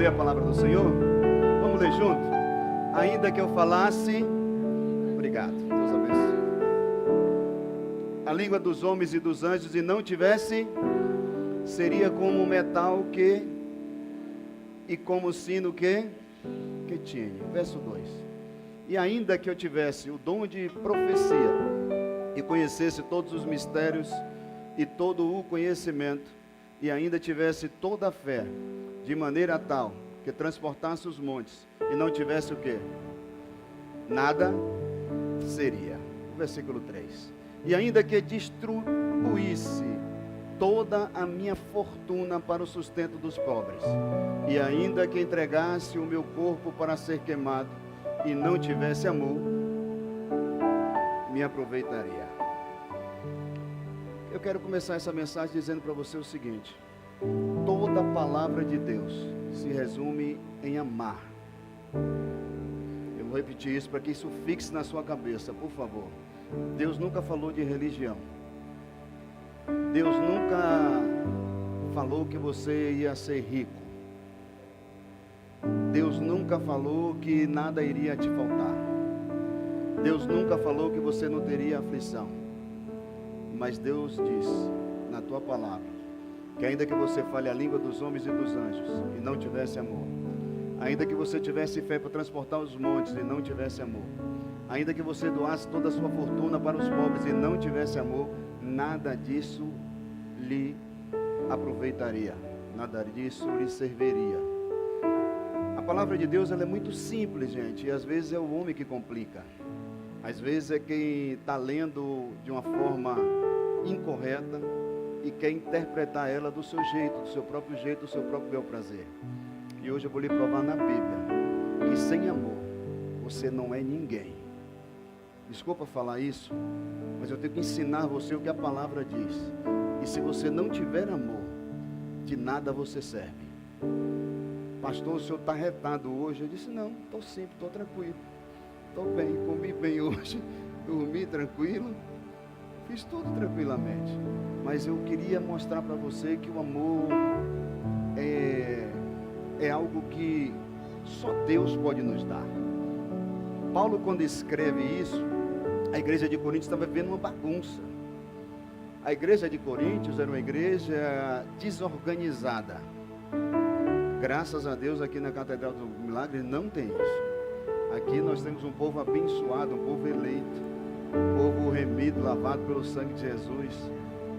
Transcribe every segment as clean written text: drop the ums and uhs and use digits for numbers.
a palavra do Senhor? Vamos ler junto? Ainda que eu falasse... Obrigado, Deus abençoe. A língua dos homens e dos anjos e não tivesse, seria como um metal que... E como o sino que tinha. Verso 2. E ainda que eu tivesse o dom de profecia e conhecesse todos os mistérios e todo o conhecimento, e ainda tivesse toda a fé, de maneira tal que transportasse os montes, e não tivesse o quê? Nada seria. Versículo 3. E ainda que distribuísse toda a minha fortuna para o sustento dos pobres, e ainda que entregasse o meu corpo para ser queimado, e não tivesse amor, me aproveitaria. Eu quero começar essa mensagem dizendo para você o seguinte: toda a palavra de Deus se resume em amar. Eu vou repetir isso para que isso fixe na sua cabeça, por favor. Deus nunca falou de religião. Deus nunca falou que você ia ser rico. Deus nunca falou que nada iria te faltar. Deus nunca falou que você não teria aflição. Mas Deus diz na tua palavra que ainda que você fale a língua dos homens e dos anjos e não tivesse amor, ainda que você tivesse fé para transportar os montes e não tivesse amor, ainda que você doasse toda a sua fortuna para os pobres e não tivesse amor, nada disso lhe aproveitaria, nada disso lhe serviria. A palavra de Deus, ela é muito simples, gente, e às vezes é o homem que complica. Às vezes é quem está lendo de uma forma incorreta e quer interpretar ela do seu jeito, do seu próprio jeito, do seu próprio bel prazer. E hoje eu vou lhe provar na Bíblia que sem amor você não é ninguém. Desculpa falar isso, mas eu tenho que ensinar você o que a palavra diz. E se você não tiver amor, de nada você serve. Pastor, o senhor está retado hoje? Eu disse, não, estou simples, estou tranquilo. Estou bem, comi bem hoje, dormi tranquilo, fiz tudo tranquilamente. Mas eu queria mostrar para você que o amor é algo que só Deus pode nos dar. Paulo, quando escreve isso, a igreja de Coríntios estava vivendo uma bagunça. A igreja de Coríntios era uma igreja desorganizada. Graças a Deus, aqui na Catedral do Milagre não tem isso. Aqui nós temos um povo abençoado, um povo eleito, um povo remido, lavado pelo sangue de Jesus,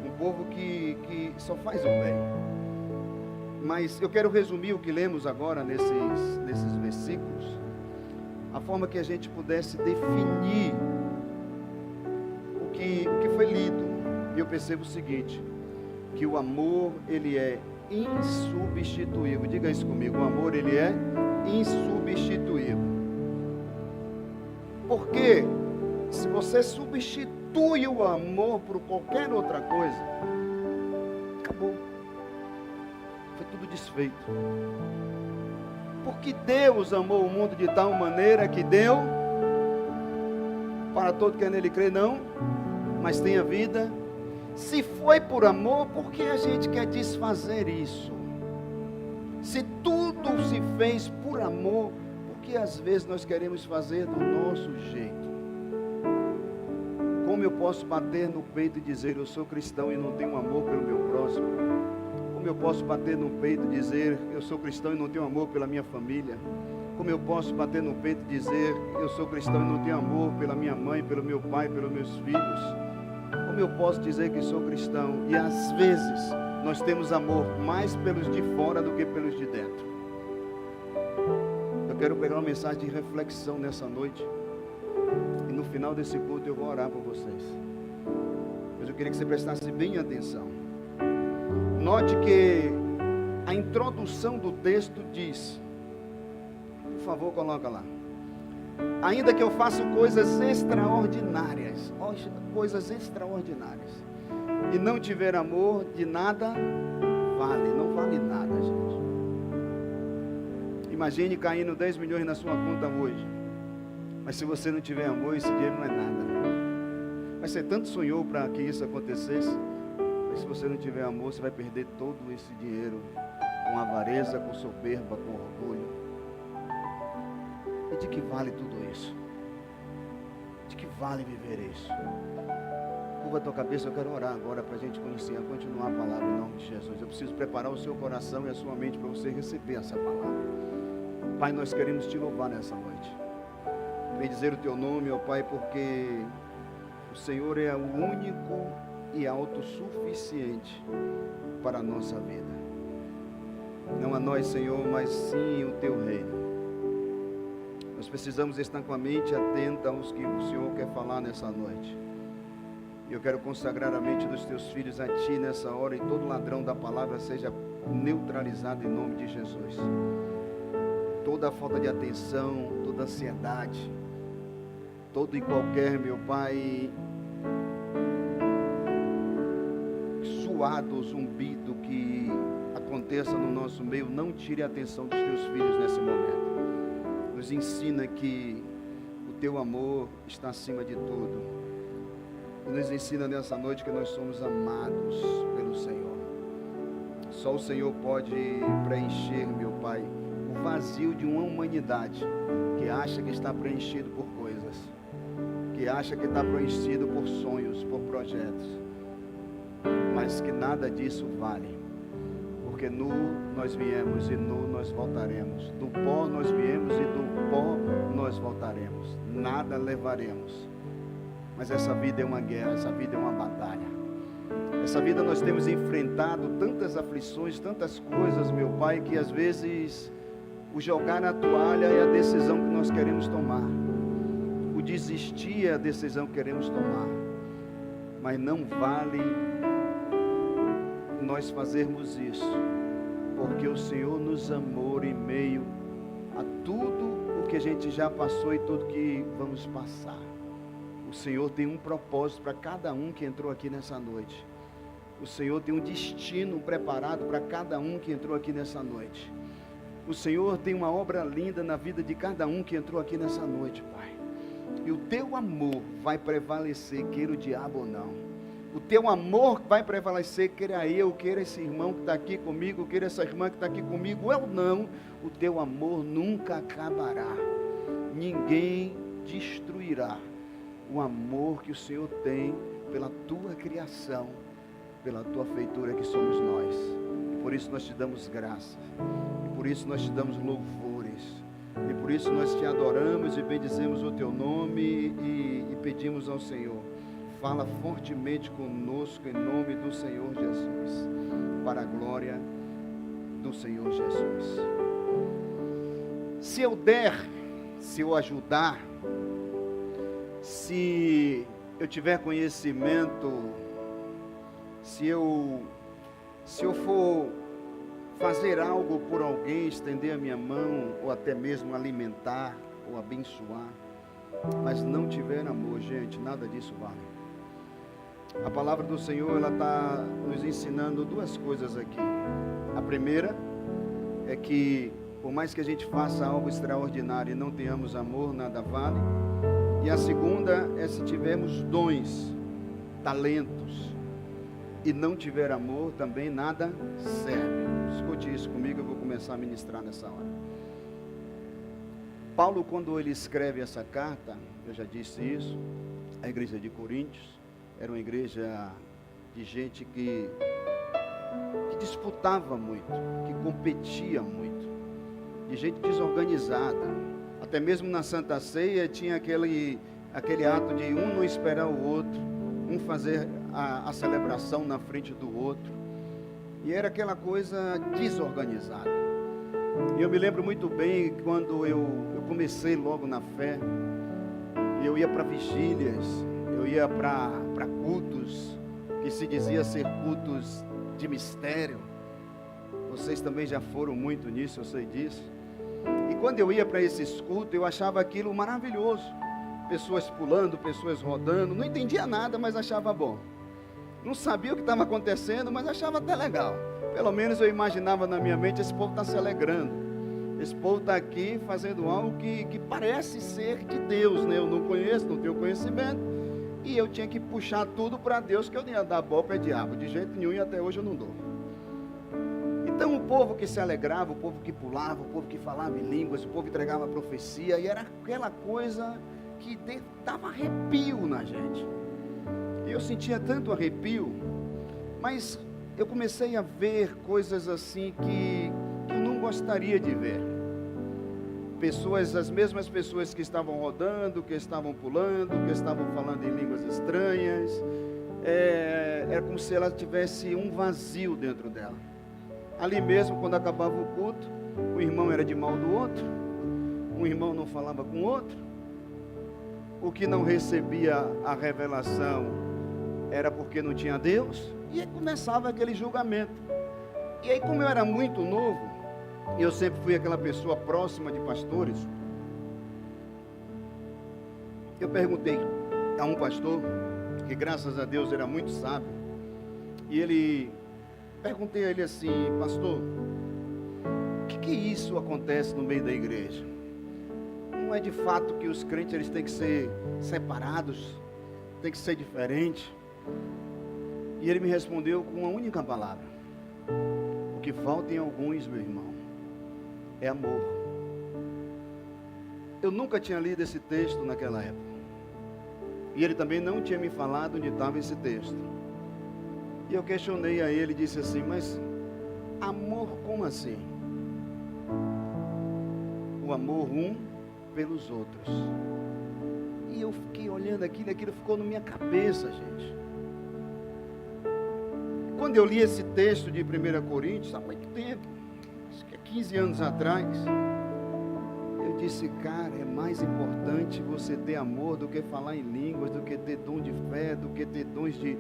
um povo que só faz o bem. Mas eu quero resumir o que lemos agora nesses versículos, a forma que a gente pudesse definir o que foi lido. E eu percebo o seguinte, que o amor, ele é insubstituível. Diga isso comigo, o amor, ele é insubstituível. Porque se você substitui o amor por qualquer outra coisa, acabou. Foi tudo desfeito. Porque Deus amou o mundo de tal maneira que deu para todo que nele crê, não, mas tem a vida. Se foi por amor, por que a gente quer desfazer isso? Se tudo se fez por amor, por que às vezes nós queremos fazer do nosso jeito? Como eu posso bater no peito e dizer eu sou cristão e não tenho amor pelo meu próximo? Como eu posso bater no peito e dizer eu sou cristão e não tenho amor pela minha família? Como eu posso bater no peito e dizer eu sou cristão e não tenho amor pela minha mãe, pelo meu pai, pelos meus filhos? Como eu posso dizer que sou cristão e às vezes nós temos amor mais pelos de fora do que pelos de dentro? Eu quero pegar uma mensagem de reflexão nessa noite e no final desse culto eu vou orar por vocês. Mas eu queria que você prestasse bem atenção. Note que a introdução do texto diz, por favor, coloca lá. Ainda que eu faça coisas extraordinárias, coisas extraordinárias, e não tiver amor, de nada vale, não vale nada, gente. Imagine caindo 10 milhões na sua conta hoje, mas se você não tiver amor, esse dinheiro não é nada. Mas você tanto sonhou para que isso acontecesse, mas se você não tiver amor, você vai perder todo esse dinheiro com avareza, com soberba, com orgulho. E de que vale tudo isso? De que vale viver isso? Curva a tua cabeça, eu quero orar agora para a gente conhecer, continuar a palavra em nome de Jesus. Eu preciso preparar o seu coração e a sua mente para você receber essa palavra. Pai, nós queremos te louvar nessa noite. Bendizer o teu nome, ó Pai, porque o Senhor é o único e autossuficiente para a nossa vida. Não a nós, Senhor, mas sim o teu reino. Nós precisamos estar com a mente atenta aos que o Senhor quer falar nessa noite. E eu quero consagrar a mente dos teus filhos a Ti nessa hora, e todo ladrão da palavra seja neutralizado em nome de Jesus. Toda falta de atenção, toda ansiedade, todo e qualquer, meu Pai, suado, zumbido que aconteça no nosso meio, não tire a atenção dos teus filhos nesse momento. Nos ensina que o teu amor está acima de tudo. E nos ensina nessa noite que nós somos amados pelo Senhor. Só o Senhor pode preencher, meu Pai, o vazio de uma humanidade que acha que está preenchido por coisas, que acha que está preenchido por sonhos, por projetos, mas que nada disso vale. Porque nu nós viemos e nu nós voltaremos. Do pó nós viemos e do pó nós voltaremos. Nada levaremos. Mas essa vida é uma guerra, essa vida é uma batalha. Essa vida nós temos enfrentado tantas aflições, tantas coisas, meu Pai, que às vezes o jogar na toalha é a decisão que nós queremos tomar. O desistir é a decisão que queremos tomar. Mas não vale nós fazermos isso, porque o Senhor nos amou em meio a tudo o que a gente já passou e tudo que vamos passar. O Senhor tem um propósito para cada um que entrou aqui nessa noite. O Senhor tem um destino preparado para cada um que entrou aqui nessa noite. O Senhor tem uma obra linda na vida de cada um que entrou aqui nessa noite, Pai. E o teu amor vai prevalecer, queira o diabo ou não. O teu amor vai prevalecer, queira eu, queira esse irmão que está aqui comigo, queira essa irmã que está aqui comigo, eu não. O teu amor nunca acabará. Ninguém destruirá o amor que o Senhor tem pela tua criação, pela tua feitura que somos nós. E por isso nós te damos graça. E por isso nós te damos louvores. E por isso nós te adoramos e bendizemos o teu nome e pedimos ao Senhor. Fala fortemente conosco em nome do Senhor Jesus, para a glória do Senhor Jesus. Se eu der, se eu ajudar, se eu tiver conhecimento, se eu for fazer algo por alguém, estender a minha mão, ou até mesmo alimentar, ou abençoar, mas não tiver amor, gente, nada disso vale. A palavra do Senhor, ela está nos ensinando duas coisas aqui. A primeira é que, por mais que a gente faça algo extraordinário e não tenhamos amor, nada vale. E a segunda é se tivermos dons, talentos, e não tiver amor, também nada serve. Escute isso comigo, eu vou começar a ministrar nessa hora. Paulo, quando ele escreve essa carta, eu já disse isso, a igreja de Coríntios, era uma igreja de gente que disputava muito, que competia muito, de gente desorganizada. Até mesmo na Santa Ceia tinha aquele ato de um não esperar o outro, um fazer a celebração na frente do outro. E era aquela coisa desorganizada. E eu me lembro muito bem quando eu comecei logo na fé, eu ia para vigílias, eu ia para cultos, que se dizia ser cultos de mistério. Vocês também já foram muito nisso, eu sei disso. E quando eu ia para esses cultos, eu achava aquilo maravilhoso. Pessoas pulando, pessoas rodando, não entendia nada, mas achava bom. Não sabia o que estava acontecendo, mas achava até legal. Pelo menos eu imaginava na minha mente, esse povo está se alegrando. Esse povo está aqui fazendo algo que parece ser de Deus, né? Eu não conheço, não tenho conhecimento. E eu tinha que puxar tudo para Deus, que eu não ia dar bola para diabo. De jeito nenhum, e até hoje eu não dou. Então o povo que se alegrava, o povo que pulava, o povo que falava em línguas, o povo que entregava a profecia, e era aquela coisa que dava arrepio na gente. E eu sentia tanto arrepio, mas eu comecei a ver coisas assim que eu não gostaria de ver. As mesmas pessoas que estavam rodando, que estavam pulando, que estavam falando em línguas estranhas, era como se ela tivesse um vazio dentro dela. Ali mesmo, quando acabava o culto, o irmão era de mal do outro, um irmão não falava com o outro, o que não recebia a revelação era porque não tinha Deus, e aí começava aquele julgamento. E aí, como eu era muito novo, eu sempre fui aquela pessoa próxima de pastores, eu perguntei a um pastor, que graças a Deus era muito sábio, e perguntei a ele assim: pastor, o que isso acontece no meio da igreja? Não é de fato que os crentes eles têm que ser separados, tem que ser diferente? E ele me respondeu com uma única palavra: o que falta em alguns, meu irmão, é amor. Eu nunca tinha lido esse texto naquela época, e ele também não tinha me falado onde estava esse texto. E eu questionei a ele e disse assim: mas amor como assim? O amor um pelos outros. E eu fiquei olhando aquilo ficou na minha cabeça, gente. Quando eu li esse texto de 1 Coríntios, há muito tempo, acho que é 15 anos atrás, eu disse: cara, é mais importante você ter amor do que falar em línguas, do que ter dom de fé, do que ter dons de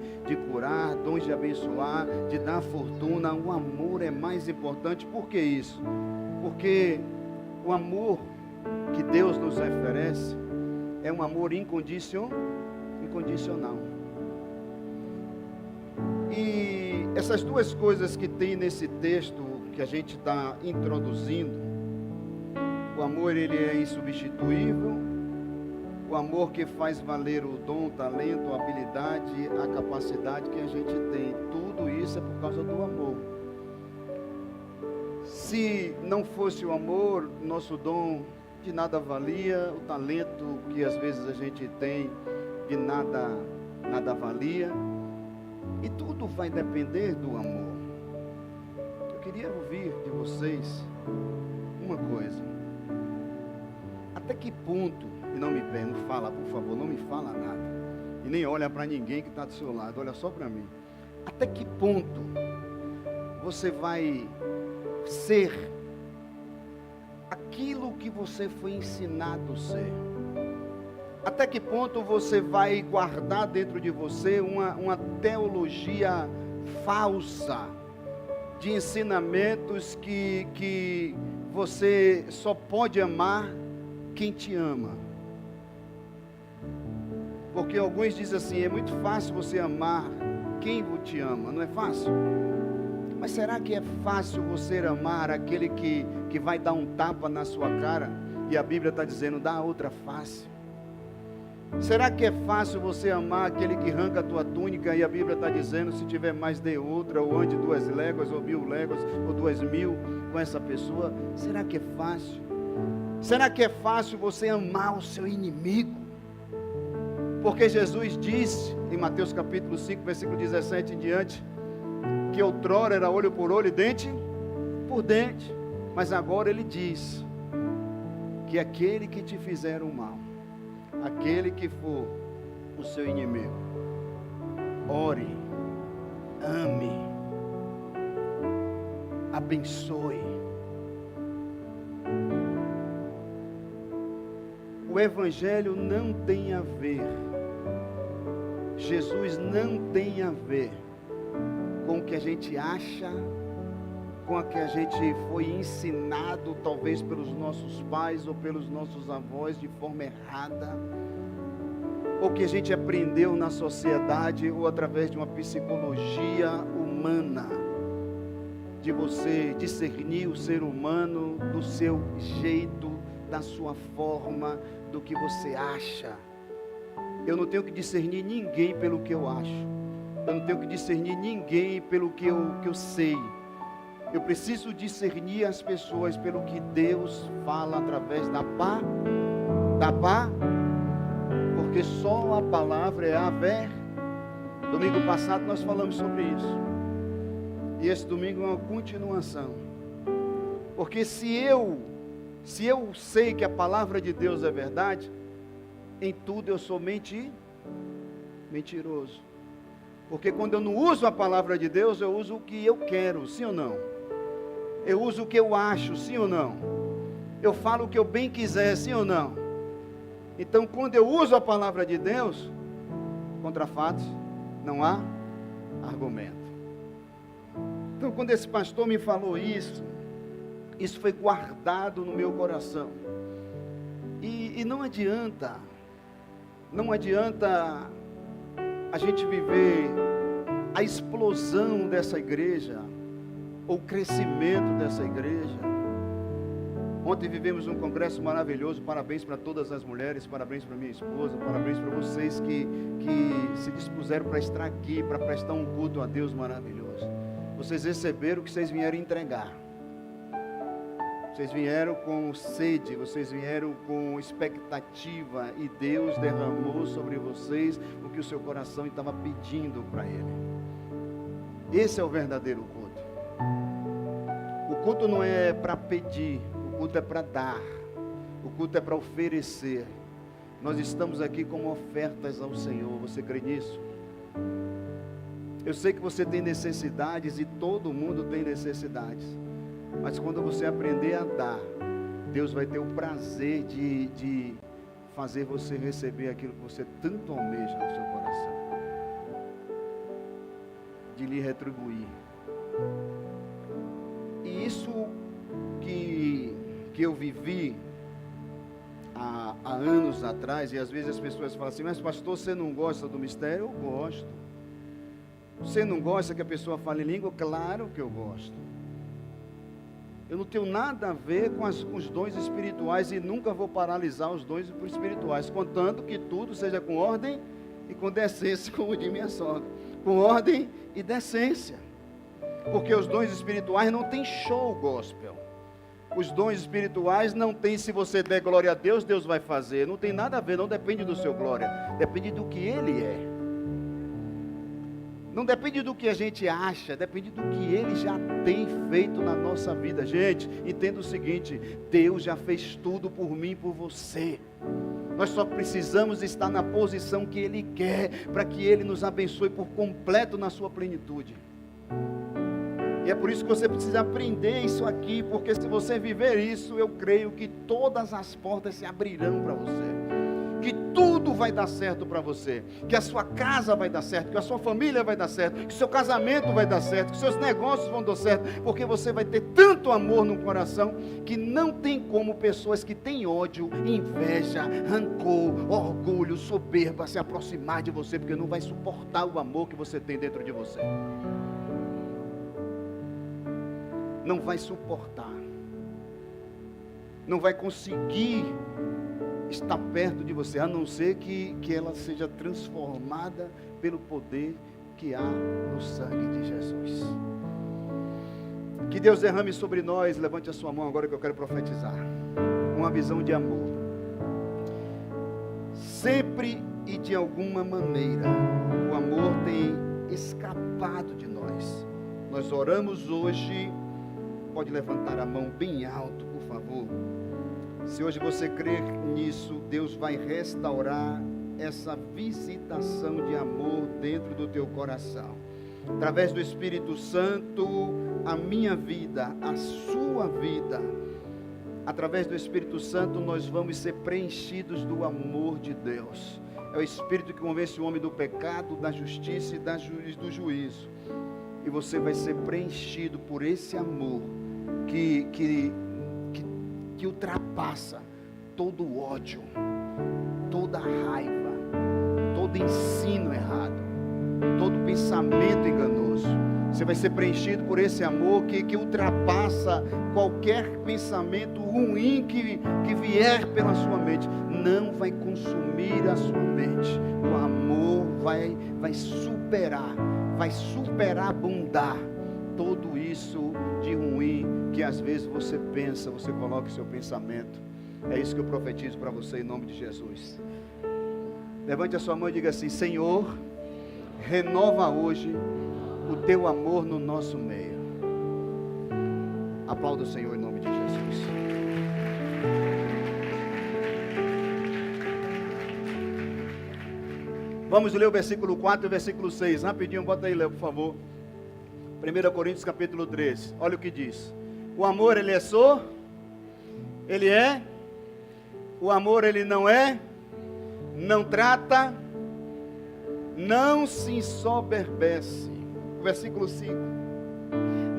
curar, dons de abençoar, de dar fortuna. O amor é mais importante. Por que isso? Porque o amor que Deus nos oferece é um amor incondicional. E essas duas coisas que tem nesse texto que a gente está introduzindo, o amor ele é insubstituível, o amor que faz valer o dom, o talento, a habilidade, a capacidade que a gente tem, tudo isso é por causa do amor. Se não fosse o amor, nosso dom de nada valia, o talento que às vezes a gente tem de nada valia, e tudo vai depender do amor. Eu queria ouvir de vocês uma coisa: até que ponto, e não fala, por favor, não me fala nada, e nem olha para ninguém que está do seu lado, olha só para mim. Até que ponto você vai ser aquilo que você foi ensinado a ser? Até que ponto você vai guardar dentro de você uma teologia falsa, de ensinamentos que você só pode amar quem te ama? Porque alguns dizem assim: é muito fácil você amar quem te ama, não é fácil? Mas será que é fácil você amar aquele que vai dar um tapa na sua cara? E a Bíblia está dizendo: dá a outra face. Será que é fácil você amar aquele que arranca a tua túnica? E a Bíblia está dizendo: se tiver mais, dê outra, ou ande 2 léguas, ou 1000 léguas, ou 2000 com essa pessoa. Será que é fácil? Será que é fácil você amar o seu inimigo? Porque Jesus disse em Mateus capítulo 5, versículo 17 em diante, que outrora era olho por olho e dente por dente, mas agora ele diz que aquele que te fizer o mal, aquele que for o seu inimigo, ore, ame, abençoe. O Evangelho não tem a ver, Jesus não tem a ver com o que a gente acha, com o que a gente foi ensinado, talvez pelos nossos pais ou pelos nossos avós de forma errada, ou que a gente aprendeu na sociedade ou através de uma psicologia humana, de você discernir o ser humano do seu jeito, da sua forma, do que você acha. Eu não tenho que discernir ninguém pelo que eu acho. Eu não tenho que discernir ninguém pelo que eu sei. Eu preciso discernir as pessoas pelo que Deus fala através da pá, porque só a palavra é a ver. Domingo passado nós falamos sobre isso. E esse domingo é uma continuação. Porque se eu sei que a palavra de Deus é verdade, em tudo eu sou mentiroso. Porque quando eu não uso a palavra de Deus, eu uso o que eu quero, sim ou não? Eu uso o que eu acho, sim ou não? Eu falo o que eu bem quiser, sim ou não? Então, quando eu uso a palavra de Deus, contra fatos, não há argumento. Então, quando esse pastor me falou isso foi guardado no meu coração. E não adianta a gente viver a explosão dessa igreja, ou o crescimento dessa igreja. Ontem vivemos um congresso maravilhoso, parabéns para todas as mulheres, parabéns para minha esposa, parabéns para vocês que se dispuseram para estar aqui, para prestar um culto a Deus maravilhoso. Vocês receberam o que vocês vieram entregar. Vocês vieram com sede, vocês vieram com expectativa, e Deus derramou sobre vocês o que o seu coração estava pedindo para Ele. Esse é o verdadeiro culto. O culto não é para pedir, o culto é para dar, o culto é para oferecer. Nós estamos aqui como ofertas ao Senhor, você crê nisso? Eu sei que você tem necessidades, e todo mundo tem necessidades. Mas quando você aprender a dar, Deus vai ter o prazer de fazer você receber aquilo que você tanto almeja no seu coração, de lhe retribuir. E isso que eu vivi há anos atrás, e às vezes as pessoas falam assim: mas pastor, você não gosta do mistério? Eu gosto. Você não gosta que a pessoa fale língua? Claro que eu gosto. Eu não tenho nada a ver com os dons espirituais, e nunca vou paralisar os dons espirituais, contanto que tudo seja com ordem e com decência, como diz minha sogra, com ordem e decência. Porque os dons espirituais não tem show gospel. Os dons espirituais não tem, se você der glória a Deus, Deus vai fazer. Não tem nada a ver, não depende do seu glória, depende do que Ele é. Não depende do que a gente acha, depende do que Ele já tem feito na nossa vida. Gente, entenda o seguinte: Deus já fez tudo por mim e por você. Nós só precisamos estar na posição que Ele quer, para que Ele nos abençoe por completo na sua plenitude. E é por isso que você precisa aprender isso aqui, porque se você viver isso, eu creio que todas as portas se abrirão para você, que tudo vai dar certo para você, que a sua casa vai dar certo, que a sua família vai dar certo, que o seu casamento vai dar certo, que os seus negócios vão dar certo, porque você vai ter tanto amor no coração, que não tem como pessoas que têm ódio, inveja, rancor, orgulho, soberba se aproximar de você, porque não vai suportar o amor que você tem dentro de você. Não vai suportar, não vai conseguir estar perto de você, a não ser que ela seja transformada pelo poder que há no sangue de Jesus. Que Deus derrame sobre nós, levante a sua mão agora que eu quero profetizar, uma visão de amor. Sempre e de alguma maneira, o amor tem escapado de nós. Nós oramos hoje. Pode levantar a mão bem alto, por favor. Se hoje você crer nisso, Deus vai restaurar essa visitação de amor dentro do teu coração. Através do Espírito Santo, a minha vida, a sua vida. Através do Espírito Santo, nós vamos ser preenchidos do amor de Deus. É o Espírito que convence o homem do pecado, da justiça e do juízo. E você vai ser preenchido por esse amor que ultrapassa todo o ódio, toda a raiva, todo ensino errado, todo pensamento enganoso. Você vai ser preenchido por esse amor que ultrapassa qualquer pensamento ruim que vier pela sua mente. Não vai consumir a sua mente. O amor vai superabundar tudo isso de ruim que às vezes você pensa, você coloca em seu pensamento. É isso que eu profetizo para você em nome de Jesus. Levante a sua mão e diga assim: Senhor, renova hoje o teu amor no nosso meio. Aplauda o Senhor em nome de Jesus. Vamos ler o versículo 4 e o versículo 6. Rapidinho, bota aí, Léo, por favor. 1 Coríntios capítulo 13. Olha o que diz. O amor, ele é ele é. O amor, ele não é. Não trata. Não se ensoberbece. Versículo 5.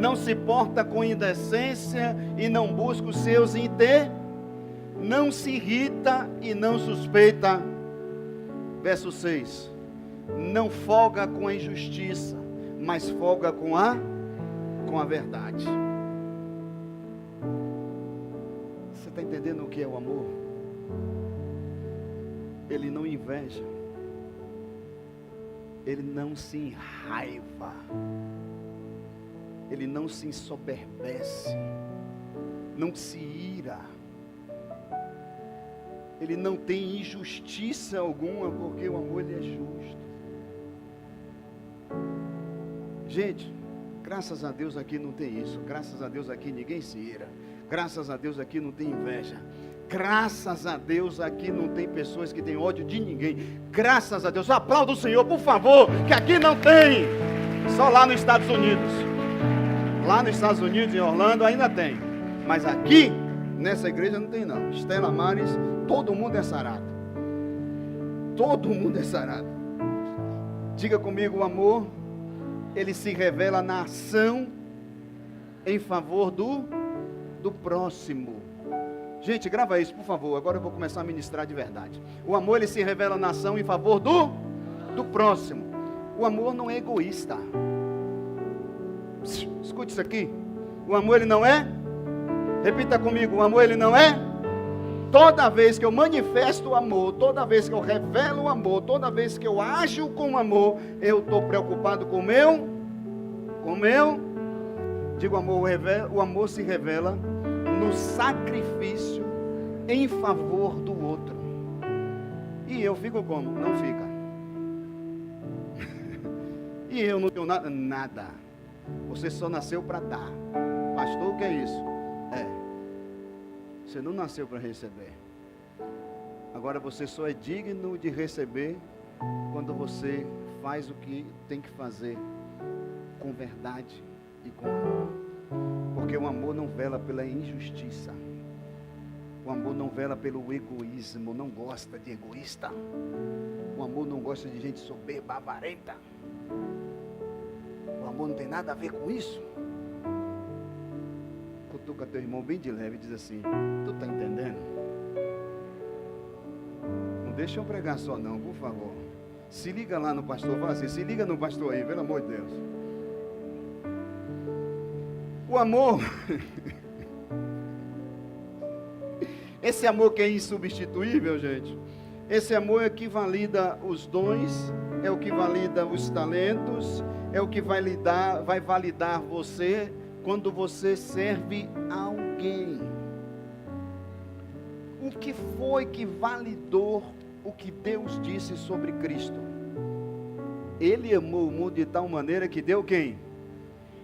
Não se porta com indecência e não busca os seus interesses. Não se irrita e não suspeita. Verso 6. Não folga com a injustiça, mas folga com a verdade. Você está entendendo o que é o amor? Ele não inveja. Ele não se enraiva. Ele não se ensoberbece. Não se ira. Ele não tem injustiça alguma, porque o amor, ele é justo. Gente, graças a Deus aqui não tem isso. Graças a Deus aqui ninguém se ira. Graças a Deus aqui não tem inveja. Graças a Deus aqui não tem pessoas que têm ódio de ninguém. Graças a Deus. Aplauda o Senhor, por favor, que aqui não tem. Só lá nos Estados Unidos. Lá nos Estados Unidos, em Orlando, ainda tem. Mas aqui, nessa igreja não tem não. Estela Maris, todo mundo é sarado. Todo mundo é sarado. Diga comigo: o amor, ele se revela na ação em favor do próximo. Gente, grava isso, por favor. Agora eu vou começar a ministrar de verdade. O amor, ele se revela na ação em favor do próximo. O amor não é egoísta. Escute isso aqui. O amor, ele não é. Repita comigo: o amor, ele não é. Toda vez que eu manifesto o amor, toda vez que eu revelo o amor, toda vez que eu ajo com amor, eu estou preocupado com o meu. Digo amor, o amor se revela no sacrifício em favor do outro. E eu fico como? Não fica. E eu não tenho nada. Você só nasceu para dar. Pastor, o que é isso? Você não nasceu para receber. Agora você só é digno de receber quando você faz o que tem que fazer com verdade e com amor. Porque o amor não vela pela injustiça. O amor não vela pelo egoísmo. Não gosta de egoísta. O amor não gosta de gente soberba, avarenta. O amor não tem nada a ver com isso. Cutuca teu irmão bem de leve e diz assim: tu está entendendo? Não deixa eu pregar só não, por favor. Se liga lá no pastor, fala assim: se liga no pastor aí, pelo amor de Deus. O amor, esse amor que é insubstituível, gente. Esse amor é que valida os dons, é o que valida os talentos, é o que vai validar você quando você serve a alguém. O que foi que validou o que Deus disse sobre Cristo? Ele amou o mundo de tal maneira que deu quem?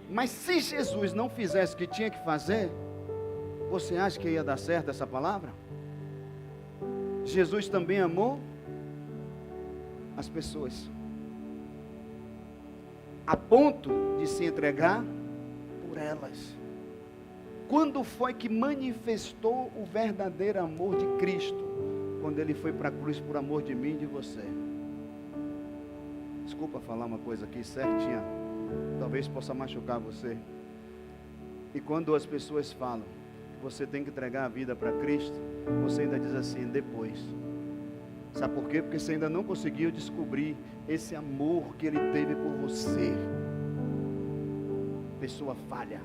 Mas se Jesus não fizesse o que tinha que fazer, você acha que ia dar certo essa palavra? Jesus também amou as pessoas, a ponto de se entregar por elas. Quando foi que manifestou o verdadeiro amor de Cristo? Quando ele foi para a cruz por amor de mim e de você. Desculpa falar uma coisa aqui certinha, talvez possa machucar você. E quando as pessoas falam que você tem que entregar a vida para Cristo, você ainda diz assim: depois. Sabe por quê? Porque você ainda não conseguiu descobrir esse amor que Ele teve por você. Pessoa falha,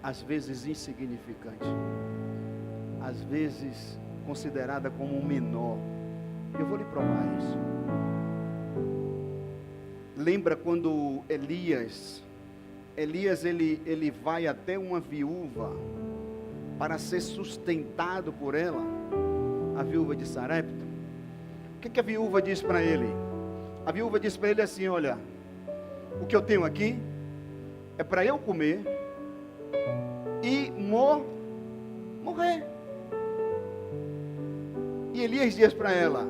às vezes insignificante, às vezes considerada como um menor. Eu vou lhe provar isso. Lembra quando Elias ele vai até uma viúva para ser sustentado por ela, a viúva de Sarepta. O que a viúva diz para ele? A viúva diz para ele assim: olha, o que eu tenho aqui é para eu comer e morrer. E Elias diz para ela: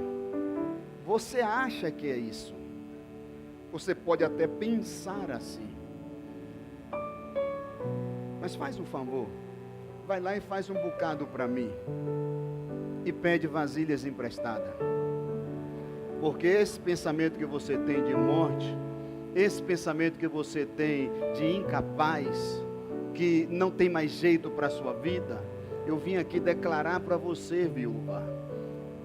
você acha que é isso? Você pode até pensar assim, mas faz um favor, vai lá e faz um bocado para mim e pede vasilhas emprestadas, porque esse pensamento que você tem de morte, esse pensamento que você tem de incapaz, que não tem mais jeito para a sua vida, eu vim aqui declarar para você, viúva,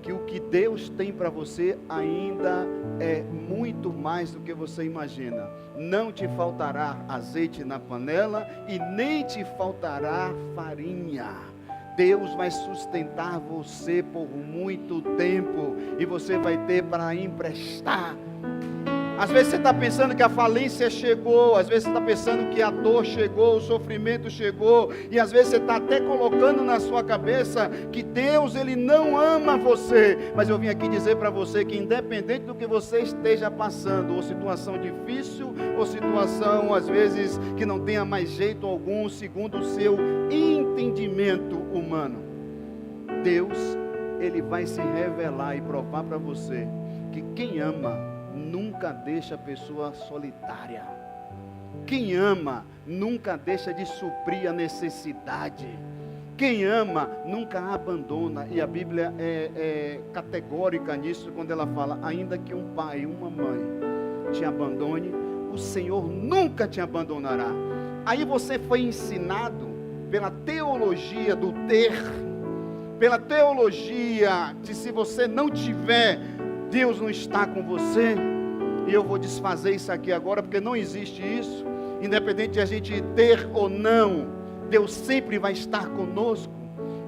que o que Deus tem para você ainda é muito mais do que você imagina. Não te faltará azeite na panela e nem te faltará farinha. Deus vai sustentar você por muito tempo e você vai ter para emprestar. Às vezes você está pensando que a falência chegou, às vezes você está pensando que a dor chegou, o sofrimento chegou, e às vezes você está até colocando na sua cabeça que Deus, Ele não ama você. Mas eu vim aqui dizer para você que independente do que você esteja passando, ou situação difícil, ou situação às vezes que não tenha mais jeito algum, segundo o seu entendimento humano, Deus, Ele vai se revelar e provar para você que quem ama nunca deixa a pessoa solitária. Quem ama nunca deixa de suprir a necessidade. Quem ama nunca abandona. E a Bíblia é categórica nisso quando ela fala: ainda que um pai e uma mãe te abandone, o Senhor nunca te abandonará. Aí você foi ensinado pela teologia do ter, pela teologia de se você não tiver, Deus não está com você. E eu vou desfazer isso aqui agora, porque não existe isso. Independente de a gente ter ou não, Deus sempre vai estar conosco.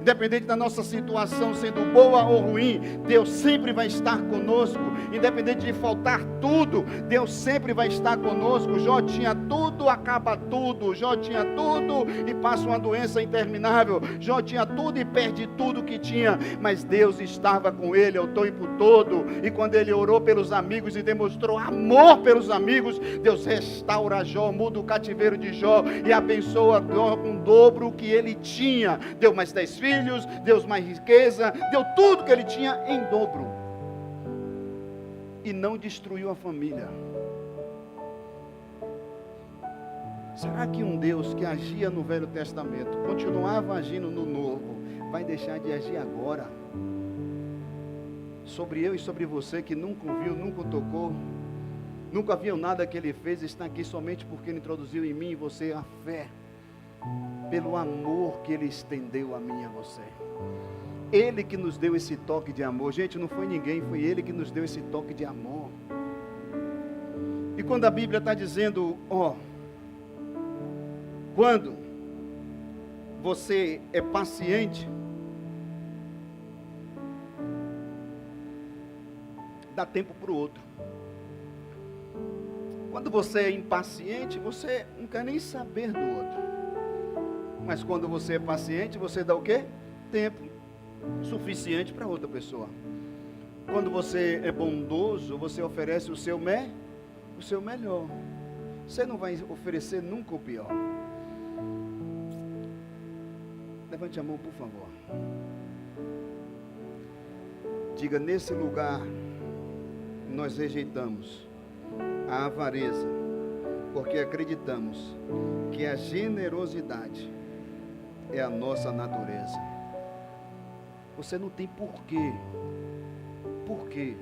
Independente da nossa situação sendo boa ou ruim, Deus sempre vai estar conosco. Independente de faltar tudo, Deus sempre vai estar conosco. Jó tinha tudo, acaba tudo. Jó tinha tudo e passa uma doença interminável. Jó tinha tudo e perde tudo que tinha. Mas Deus estava com ele o tempo todo. E quando ele orou pelos amigos e demonstrou amor pelos amigos, Deus restaura Jó, muda o cativeiro de Jó e abençoa Jó com o dobro que ele tinha. Deu mais 10 filhos, deu mais riqueza, deu tudo que ele tinha em dobro. E não destruiu a família. Será que um Deus que agia no Velho Testamento, continuava agindo no Novo, vai deixar de agir agora? Sobre eu e sobre você que nunca ouviu, nunca tocou, nunca viu nada que Ele fez, está aqui somente porque Ele introduziu em mim e você a fé, pelo amor que Ele estendeu a mim e a você. Ele que nos deu esse toque de amor. Gente, não foi ninguém, foi Ele que nos deu esse toque de amor. E quando a Bíblia está dizendo, quando você é paciente, dá tempo para o outro. Quando você é impaciente, você não quer nem saber do outro. Mas quando você é paciente, você dá o quê? Tempo suficiente para outra pessoa. Quando você é bondoso, você oferece o seu melhor. Você não vai oferecer nunca o pior. Levante a mão, por favor. Diga: nesse lugar nós rejeitamos a avareza, porque acreditamos que a generosidade é a nossa natureza. Você não tem porquê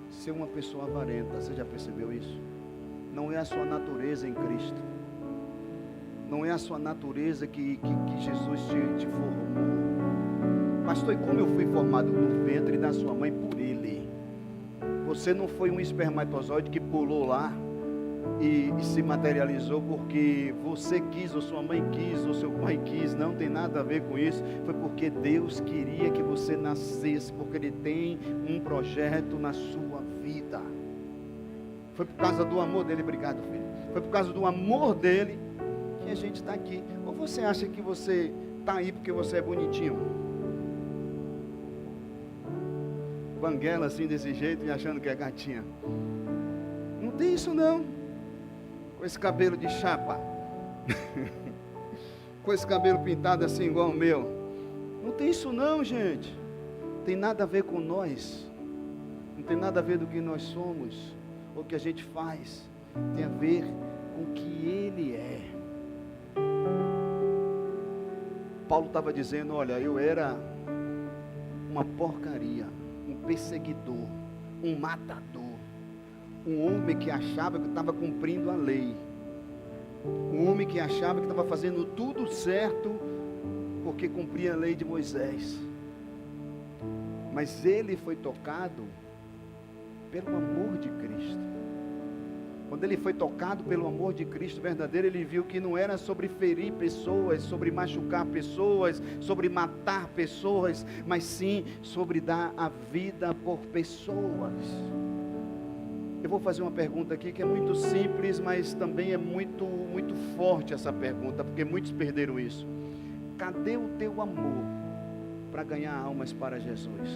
ser uma pessoa avarenta. Você já percebeu isso? Não é a sua natureza em Cristo. Não é a sua natureza que Jesus te formou. Pastor, e como eu fui formado no ventre da sua mãe por Ele? Você não foi um espermatozoide que pulou lá e se materializou porque você quis, ou sua mãe quis, ou seu pai quis. Não tem nada a ver com isso. Foi porque Deus queria que você nascesse, porque Ele tem um projeto na sua vida. Foi por causa do amor dele, obrigado, filho. Foi por causa do amor dele que a gente está aqui. Ou você acha que você está aí porque você é bonitinho? Banguela assim desse jeito e achando que é gatinha. Não tem isso não. Com esse cabelo de chapa. Com esse cabelo pintado assim igual o meu. Não tem isso não, gente. Tem nada a ver com nós. Não tem nada a ver do que nós somos ou que a gente faz. Tem a ver com o que Ele é. Paulo estava dizendo, olha, eu era uma porcaria, um perseguidor, um matador, um homem que achava que estava cumprindo a lei, um homem que achava que estava fazendo tudo certo porque cumpria a lei de Moisés. Mas ele foi tocado pelo amor de Cristo. Quando ele foi tocado pelo amor de Cristo verdadeiro, ele viu que não era sobre ferir pessoas, sobre machucar pessoas, sobre matar pessoas, mas sim sobre dar a vida por pessoas. Eu vou fazer uma pergunta aqui que é muito simples, mas também é muito forte essa pergunta, porque muitos perderam isso. Cadê o teu amor para ganhar almas para Jesus?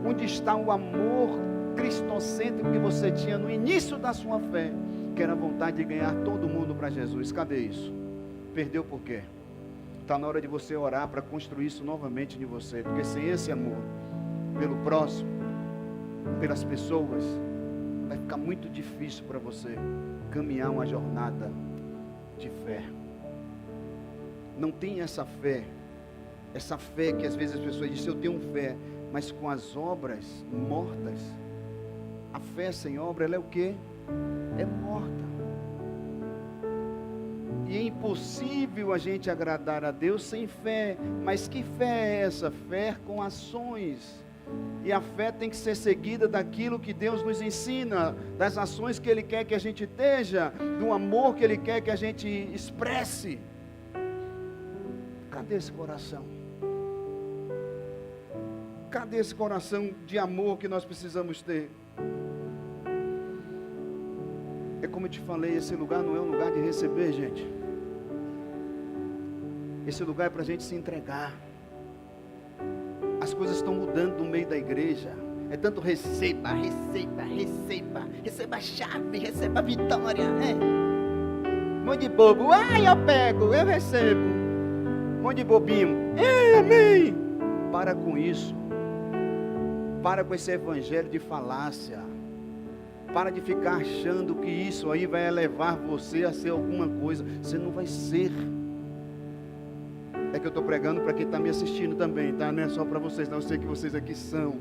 Onde está o amor cristocêntrico que você tinha no início da sua fé, que era a vontade de ganhar todo mundo para Jesus? Cadê isso? Perdeu por quê? Está na hora de você orar para construir isso novamente em você, porque sem esse amor pelo próximo, pelas pessoas, vai ficar muito difícil para você caminhar uma jornada de fé. Não tem essa fé que às vezes as pessoas dizem, eu tenho fé, mas com as obras mortas. A fé sem obra, ela é o quê? É morta. E é impossível a gente agradar a Deus sem fé. Mas que fé é essa? Fé com ações. E a fé tem que ser seguida daquilo que Deus nos ensina, das ações que Ele quer que a gente esteja, do amor que Ele quer que a gente expresse. Cadê esse coração? Cadê esse coração de amor que nós precisamos ter? É como eu te falei, esse lugar não é um lugar de receber, gente. Esse lugar é para a gente se entregar. As coisas estão mudando no meio da igreja. É tanto receba a chave, receba a vitória. Um monte de bobo, eu pego, eu recebo. Um monte de bobinho, amém. Para com isso. Para com esse evangelho de falácia. Para de ficar achando que isso aí vai levar você a ser alguma coisa. Você não vai ser. É que eu estou pregando para quem está me assistindo também, tá? Não é só para vocês, não. Eu sei que vocês aqui são.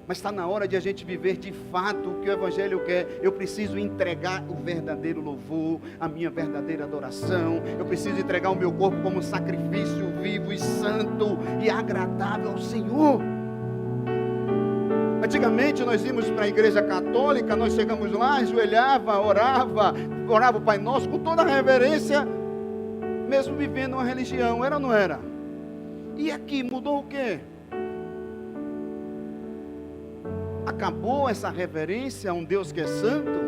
Mas está na hora de a gente viver de fato o que o evangelho quer. Eu preciso entregar o verdadeiro louvor, a minha verdadeira adoração. Eu preciso entregar o meu corpo como sacrifício vivo e santo e agradável ao Senhor. Antigamente nós íamos para a igreja católica, nós chegamos lá, ajoelhava, orava o Pai Nosso com toda a reverência, mesmo vivendo uma religião, era ou não era? E aqui mudou o quê? Acabou essa reverência a um Deus que é santo?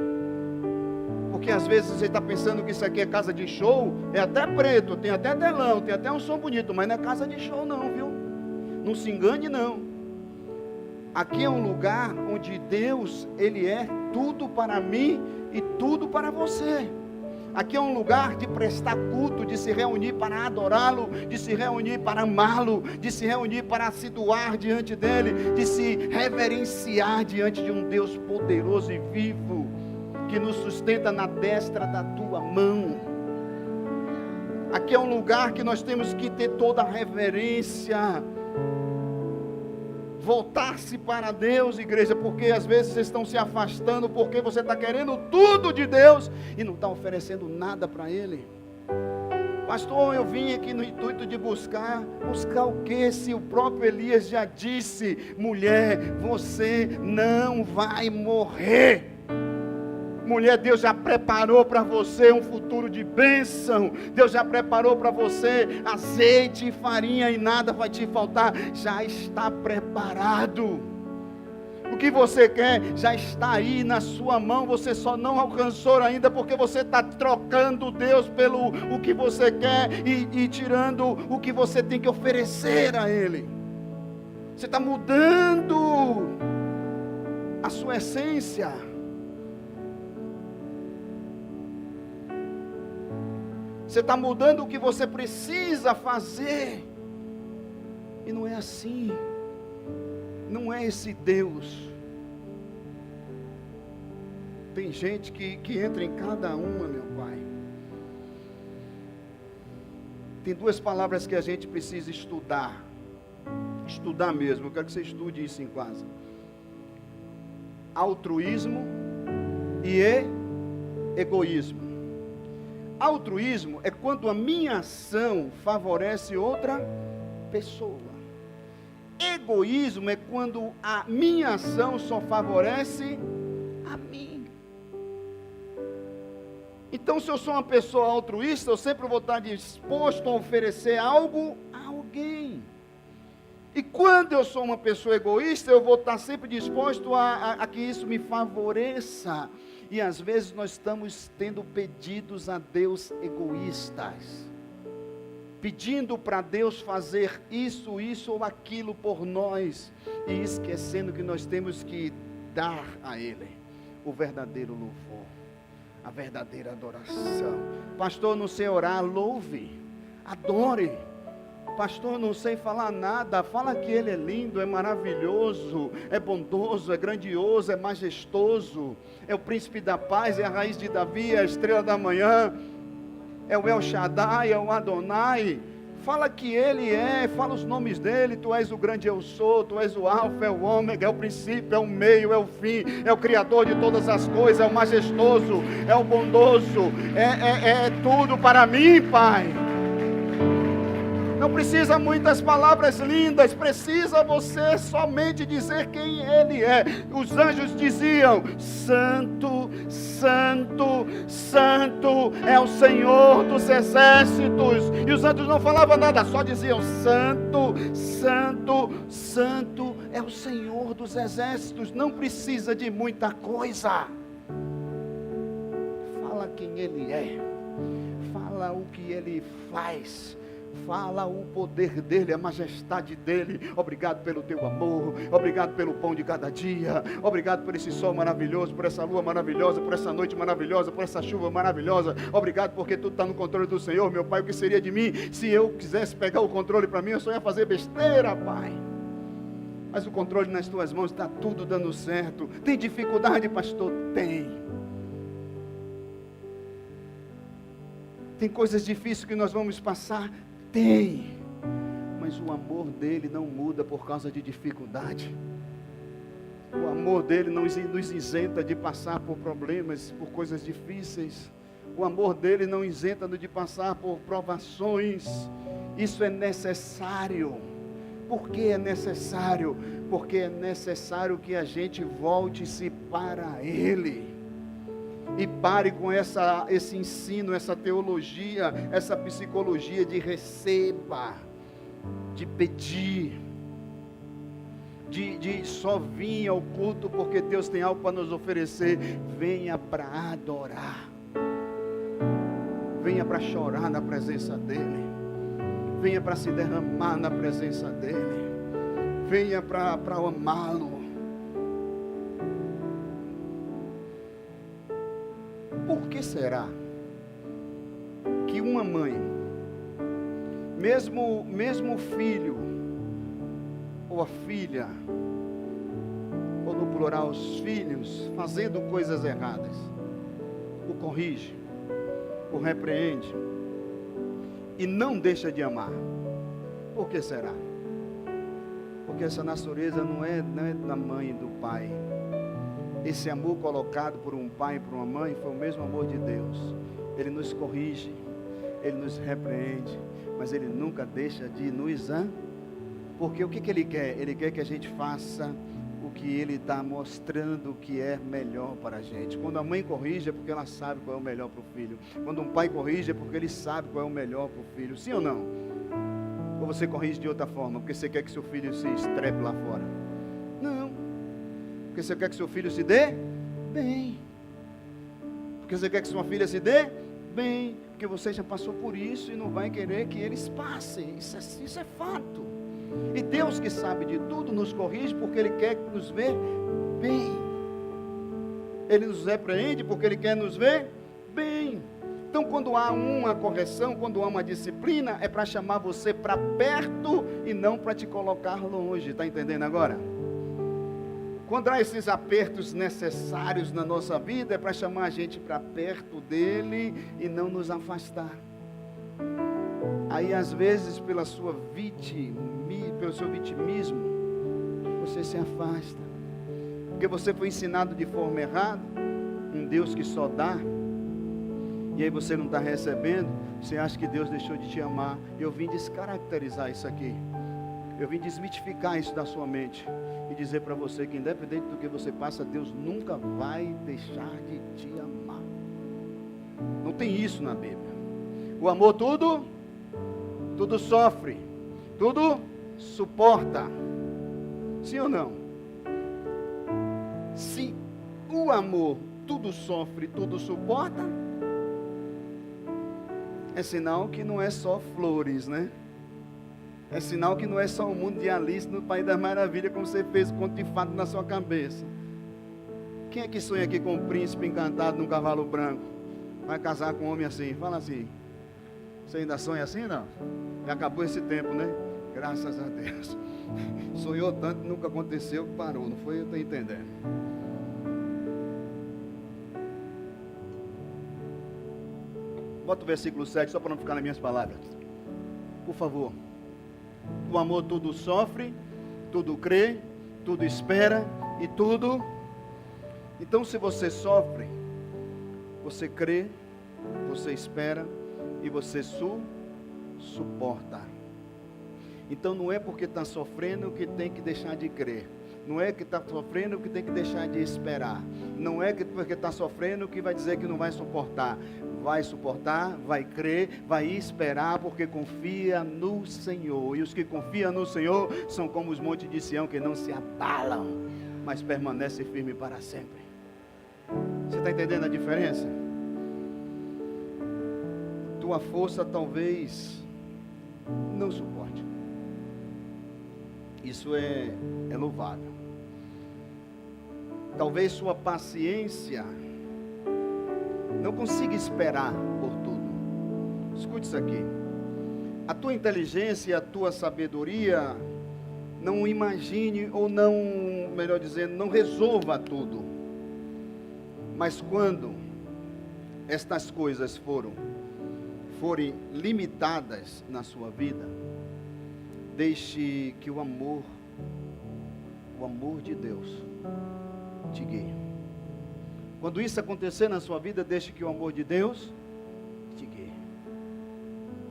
Porque às vezes você está pensando que isso aqui é casa de show, é até preto, tem até telão, tem até um som bonito, mas não é casa de show não, viu? Não se engane não. Aqui é um lugar onde Deus, Ele é tudo para mim e tudo para você. Aqui é um lugar de prestar culto, de se reunir para adorá-lo, de se reunir para amá-lo, de se reunir para se doar diante dEle, de se reverenciar diante de um Deus poderoso e vivo, que nos sustenta na destra da tua mão. Aqui é um lugar que nós temos que ter toda a reverência, voltar-se para Deus, igreja, porque às vezes vocês estão se afastando, porque você está querendo tudo de Deus, e não está oferecendo nada para Ele. Pastor, eu vim aqui no intuito de buscar o que? Se o próprio Elias já disse, mulher, você não vai morrer. Mulher, Deus já preparou para você um futuro de bênção. Deus já preparou para você azeite e farinha e nada vai te faltar. Já está preparado. O que você quer já está aí na sua mão, você só não alcançou ainda porque você está trocando Deus pelo o que você quer e tirando o que você tem que oferecer a Ele. Você está mudando a sua essência. Você está mudando o que você precisa fazer. E não é assim. Não é esse Deus. Tem gente que entra em cada uma, meu Pai. Tem duas palavras que a gente precisa estudar. Estudar mesmo. Eu quero que você estude isso em casa. Altruísmo e egoísmo. Altruísmo é quando a minha ação favorece outra pessoa. Egoísmo é quando a minha ação só favorece a mim. Então, se eu sou uma pessoa altruísta, eu sempre vou estar disposto a oferecer algo a alguém. E quando eu sou uma pessoa egoísta, eu vou estar sempre disposto a que isso me favoreça. E às vezes nós estamos tendo pedidos a Deus egoístas. Pedindo para Deus fazer isso ou aquilo por nós. E esquecendo que nós temos que dar a Ele o verdadeiro louvor. A verdadeira adoração. Pastor, não sei orar, louve. Adore. Pastor, não sei falar nada, fala que Ele é lindo, é maravilhoso, é bondoso, é grandioso, é majestoso, é o príncipe da paz, é a raiz de Davi, é a estrela da manhã, é o El Shaddai, é o Adonai. Fala que Ele é, fala os nomes dEle. Tu és o grande eu sou, Tu és o alfa, é o ômega, é o princípio, é o meio, é o fim, é o criador de todas as coisas, é o majestoso, é o bondoso, é tudo para mim, Pai. Não precisa muitas palavras lindas, precisa você somente dizer quem Ele é. Os anjos diziam: Santo, Santo, Santo é o Senhor dos exércitos. E os anjos não falavam nada, só diziam: Santo, Santo, Santo é o Senhor dos exércitos. Não precisa de muita coisa. Fala quem Ele é, fala o que Ele faz. Fala o poder dEle, a majestade dEle. Obrigado pelo teu amor, obrigado pelo pão de cada dia, obrigado por esse sol maravilhoso, por essa lua maravilhosa, por essa noite maravilhosa, por essa chuva maravilhosa. Obrigado porque tudo está no controle do Senhor, meu Pai. O que seria de mim se eu quisesse pegar o controle para mim? Eu só ia fazer besteira, Pai. Mas o controle nas tuas mãos, está tudo dando certo. Tem dificuldade, pastor? Tem. Tem coisas difíceis que nós vamos passar? Tem, mas o amor dEle não muda por causa de dificuldade. O amor dEle não nos isenta de passar por problemas, por coisas difíceis. O amor dEle não isenta-nos de passar por provações. Isso é necessário. Por que é necessário? Porque é necessário que a gente volte-se para Ele. E pare com esse ensino, essa teologia, essa psicologia de receba, de pedir, de só vir ao culto porque Deus tem algo para nos oferecer. Venha para adorar, venha para chorar na presença dEle, venha para se derramar na presença dEle, venha para amá-lo. Por que será que uma mãe, mesmo o filho, ou a filha, ou no plural os filhos, fazendo coisas erradas, o corrige, o repreende, e não deixa de amar? Por que será? Porque essa natureza não é da mãe e do pai. Esse amor colocado por um pai e por uma mãe foi o mesmo amor de Deus. Ele nos corrige, Ele nos repreende, mas Ele nunca deixa de nos amar. Porque o que Ele quer? Ele quer que a gente faça o que Ele está mostrando que é melhor para a gente. Quando a mãe corrige é porque ela sabe qual é o melhor para o filho. Quando um pai corrige é porque ele sabe qual é o melhor para o filho. Sim ou não? Ou você corrige de outra forma, porque você quer que seu filho se estrepe lá fora? Não. Porque você quer que seu filho se dê bem. Porque você quer que sua filha se dê bem. Porque você já passou por isso e não vai querer que eles passem. Isso é fato. E Deus, que sabe de tudo, nos corrige porque Ele quer nos ver bem. Ele nos repreende porque Ele quer nos ver bem. Então, quando há uma correção, quando há uma disciplina, é para chamar você para perto e não para te colocar longe. Está entendendo agora? Quando há esses apertos necessários na nossa vida, é para chamar a gente para perto dele e não nos afastar. Aí, às vezes, pelo seu vitimismo, você se afasta. Porque você foi ensinado de forma errada, um Deus que só dá, e aí você não está recebendo, você acha que Deus deixou de te amar. Eu vim descaracterizar isso aqui. Eu vim desmitificar isso da sua mente e dizer para você que independente do que você passa, Deus nunca vai deixar de te amar. Não tem isso na Bíblia. O amor tudo sofre, tudo suporta. Sim ou não? Se o amor tudo sofre, tudo suporta, é sinal que não é só flores, né? É sinal que não é só o mundo de Alice no País das Maravilhas, como você fez o conto de fado na sua cabeça. Quem é que sonha aqui com um príncipe encantado num cavalo branco? Vai casar com um homem assim? Fala assim. Você ainda sonha assim, não? Já acabou esse tempo, né? Graças a Deus. Sonhou tanto que nunca aconteceu, que parou. Não foi? Eu estou entendendo. Bota o versículo 7, só para não ficar nas minhas palavras. Por favor. O amor tudo sofre, tudo crê, tudo espera e tudo. Então, se você sofre, você crê, você espera e você suporta. Então, não é porque está sofrendo que tem que deixar de crer. Não é que está sofrendo que tem que deixar de esperar. Não é que porque está sofrendo que vai dizer que não vai suportar. Vai suportar, vai crer, vai esperar, porque confia no Senhor. E os que confiam no Senhor são como os montes de Sião, que não se abalam, mas permanecem firmes para sempre. Você está entendendo a diferença? Tua força talvez não suporte. Isso é louvável. Talvez sua paciência não consiga esperar por tudo. Escute isso aqui. A tua inteligência e a tua sabedoria não imagine ou não, melhor dizendo, não resolva tudo. Mas quando estas coisas forem limitadas na sua vida, deixe que o amor de Deus te guie. Quando isso acontecer na sua vida, deixe que o amor de Deus te guie.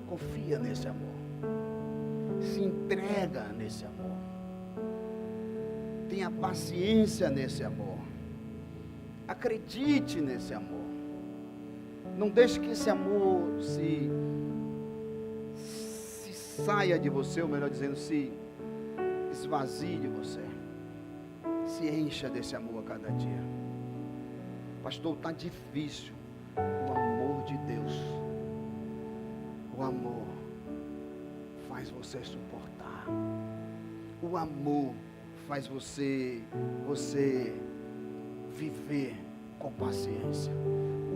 Confia nesse amor. Se entrega nesse amor. Tenha paciência nesse amor. Acredite nesse amor. Não deixe que esse amor se saia de você, ou melhor dizendo, se esvazie de você. Se encha desse amor a cada dia. Pastor, está difícil. O amor de Deus, o amor faz você suportar. O amor faz você viver com paciência.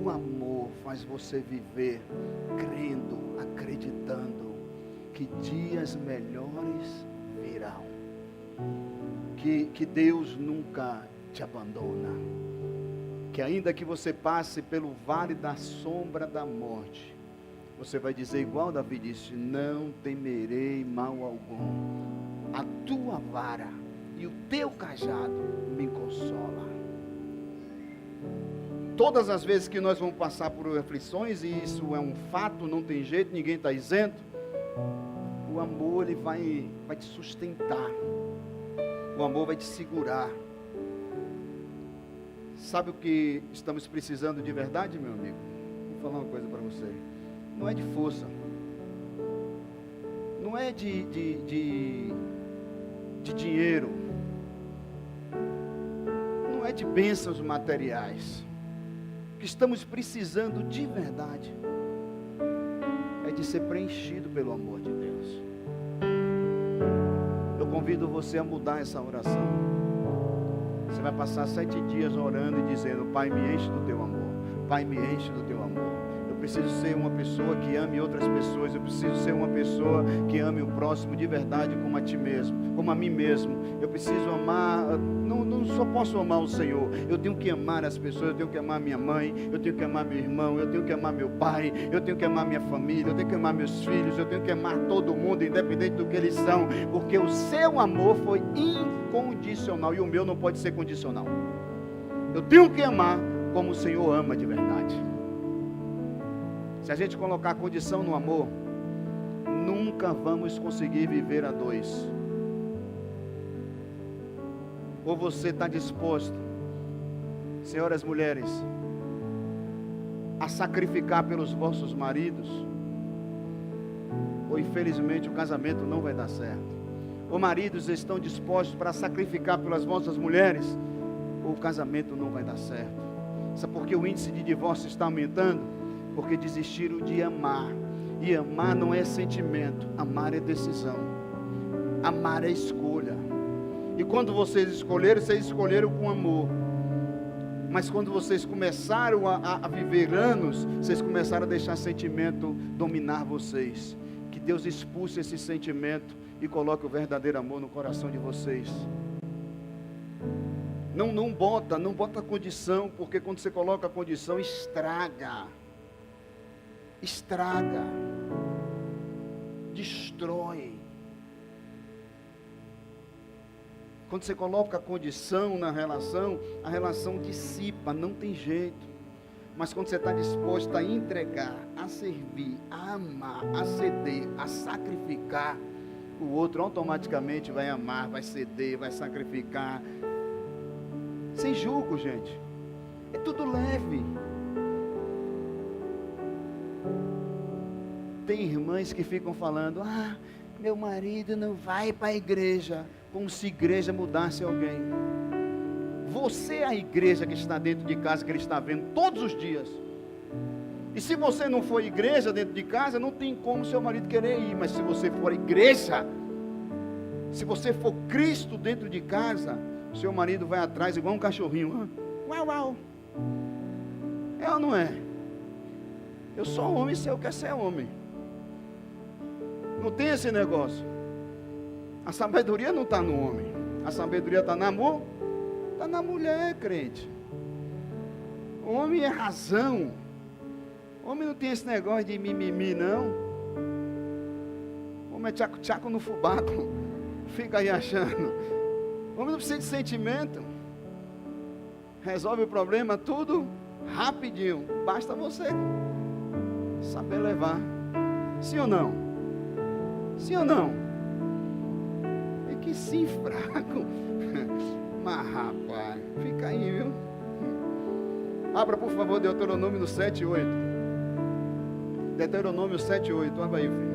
O amor faz você viver crendo, acreditando que dias melhores virão. Que Deus nunca te abandona. Que ainda que você passe pelo vale da sombra da morte, você vai dizer igual Davi disse: não temerei mal algum. A tua vara e o teu cajado me consola. Todas as vezes que nós vamos passar por aflições, e isso é um fato, não tem jeito, ninguém está isento, o amor ele vai te sustentar. O amor vai te segurar. Sabe o que estamos precisando de verdade, meu amigo? Vou falar uma coisa para você. Não é de força. Não é de dinheiro. é de bênçãos materiais. O que estamos precisando de verdade é de ser preenchido pelo amor de Deus. Eu convido você a mudar essa oração. Você vai passar 7 dias orando e dizendo: Pai, me enche do teu amor. Pai, me enche do teu amor. Eu preciso ser uma pessoa que ame outras pessoas. Eu preciso ser uma pessoa que ame o próximo de verdade, como a ti mesmo, como a mim mesmo. Eu preciso amar, não só posso amar o Senhor, eu tenho que amar as pessoas. Eu tenho que amar minha mãe, eu tenho que amar meu irmão, eu tenho que amar meu pai, eu tenho que amar minha família, eu tenho que amar meus filhos, eu tenho que amar todo mundo, independente do que eles são, porque o seu amor foi incondicional e o meu não pode ser condicional. Eu tenho que amar como o Senhor ama de verdade. Se a gente colocar condição no amor, nunca vamos conseguir viver a dois. Ou você está disposto, senhoras mulheres, a sacrificar pelos vossos maridos, ou infelizmente o casamento não vai dar certo. Ou maridos estão dispostos para sacrificar pelas vossas mulheres, ou o casamento não vai dar certo. Sabe por que o índice de divórcio está aumentando? Porque desistiram de amar. E amar não é sentimento, amar é decisão, amar é escolha. E quando vocês escolheram com amor. Mas quando vocês começaram a viver anos, vocês começaram a deixar sentimento dominar vocês. Que Deus expulse esse sentimento e coloque o verdadeiro amor no coração de vocês. Não bota condição, porque quando você coloca a condição, estraga, destrói. Quando você coloca a condição na relação, a relação dissipa, não tem jeito. Mas quando você está disposto a entregar, a servir, a amar, a ceder, a sacrificar, o outro automaticamente vai amar, vai ceder, vai sacrificar. Sem julgo, gente. É tudo leve. Tem irmãs que ficam falando: meu marido não vai para a igreja, como se a igreja mudasse alguém. Você é a igreja que está dentro de casa, que ele está vendo todos os dias. E se você não for igreja dentro de casa, não tem como seu marido querer ir. Mas se você for igreja, se você for Cristo dentro de casa, seu marido vai atrás igual um cachorrinho. Uau, uau. É ou não é? Eu sou homem, se eu quero ser homem. Não tem esse negócio. A sabedoria não está no homem. A sabedoria está na mulher, crente. O homem é razão. O homem não tem esse negócio de mimimi, não. O homem é tchaco-tchaco no fubaco. Fica aí achando. O homem não precisa de sentimento. Resolve o problema tudo rapidinho. Basta você saber levar. Sim ou não? Sim ou não? É que sim, fraco. Mas rapaz, fica aí, viu? Abra por favor Deuteronômio no 7:8. Deuteronômio 7:8. Abra aí, filho.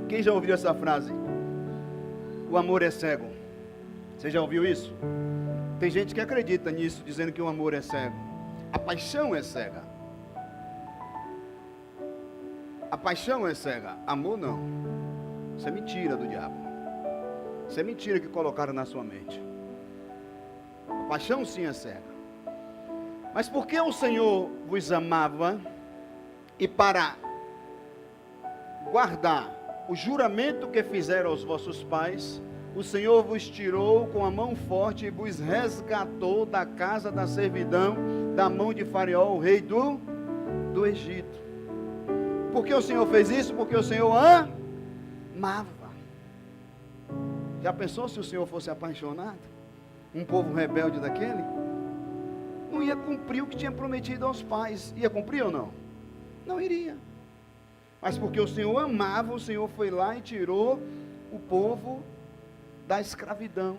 Quem já ouviu essa frase? O amor é cego. Você já ouviu isso? Tem gente que acredita nisso, dizendo que o amor é cego. A paixão é cega. A paixão é cega. Amor não. Isso é mentira do diabo. Isso é mentira que colocaram na sua mente. A paixão sim é cega. Mas porque o Senhor vos amava, e para guardar o juramento que fizeram aos vossos pais, o Senhor vos tirou com a mão forte e vos resgatou da casa da servidão, da mão de Faraó, o rei do Egito. Por que o Senhor fez isso? Porque o Senhor amava. Já pensou se o Senhor fosse apaixonado? Um povo rebelde daquele? Não ia cumprir o que tinha prometido aos pais. Ia cumprir ou não? Não iria. Mas porque o Senhor amava, o Senhor foi lá e tirou o povo da escravidão.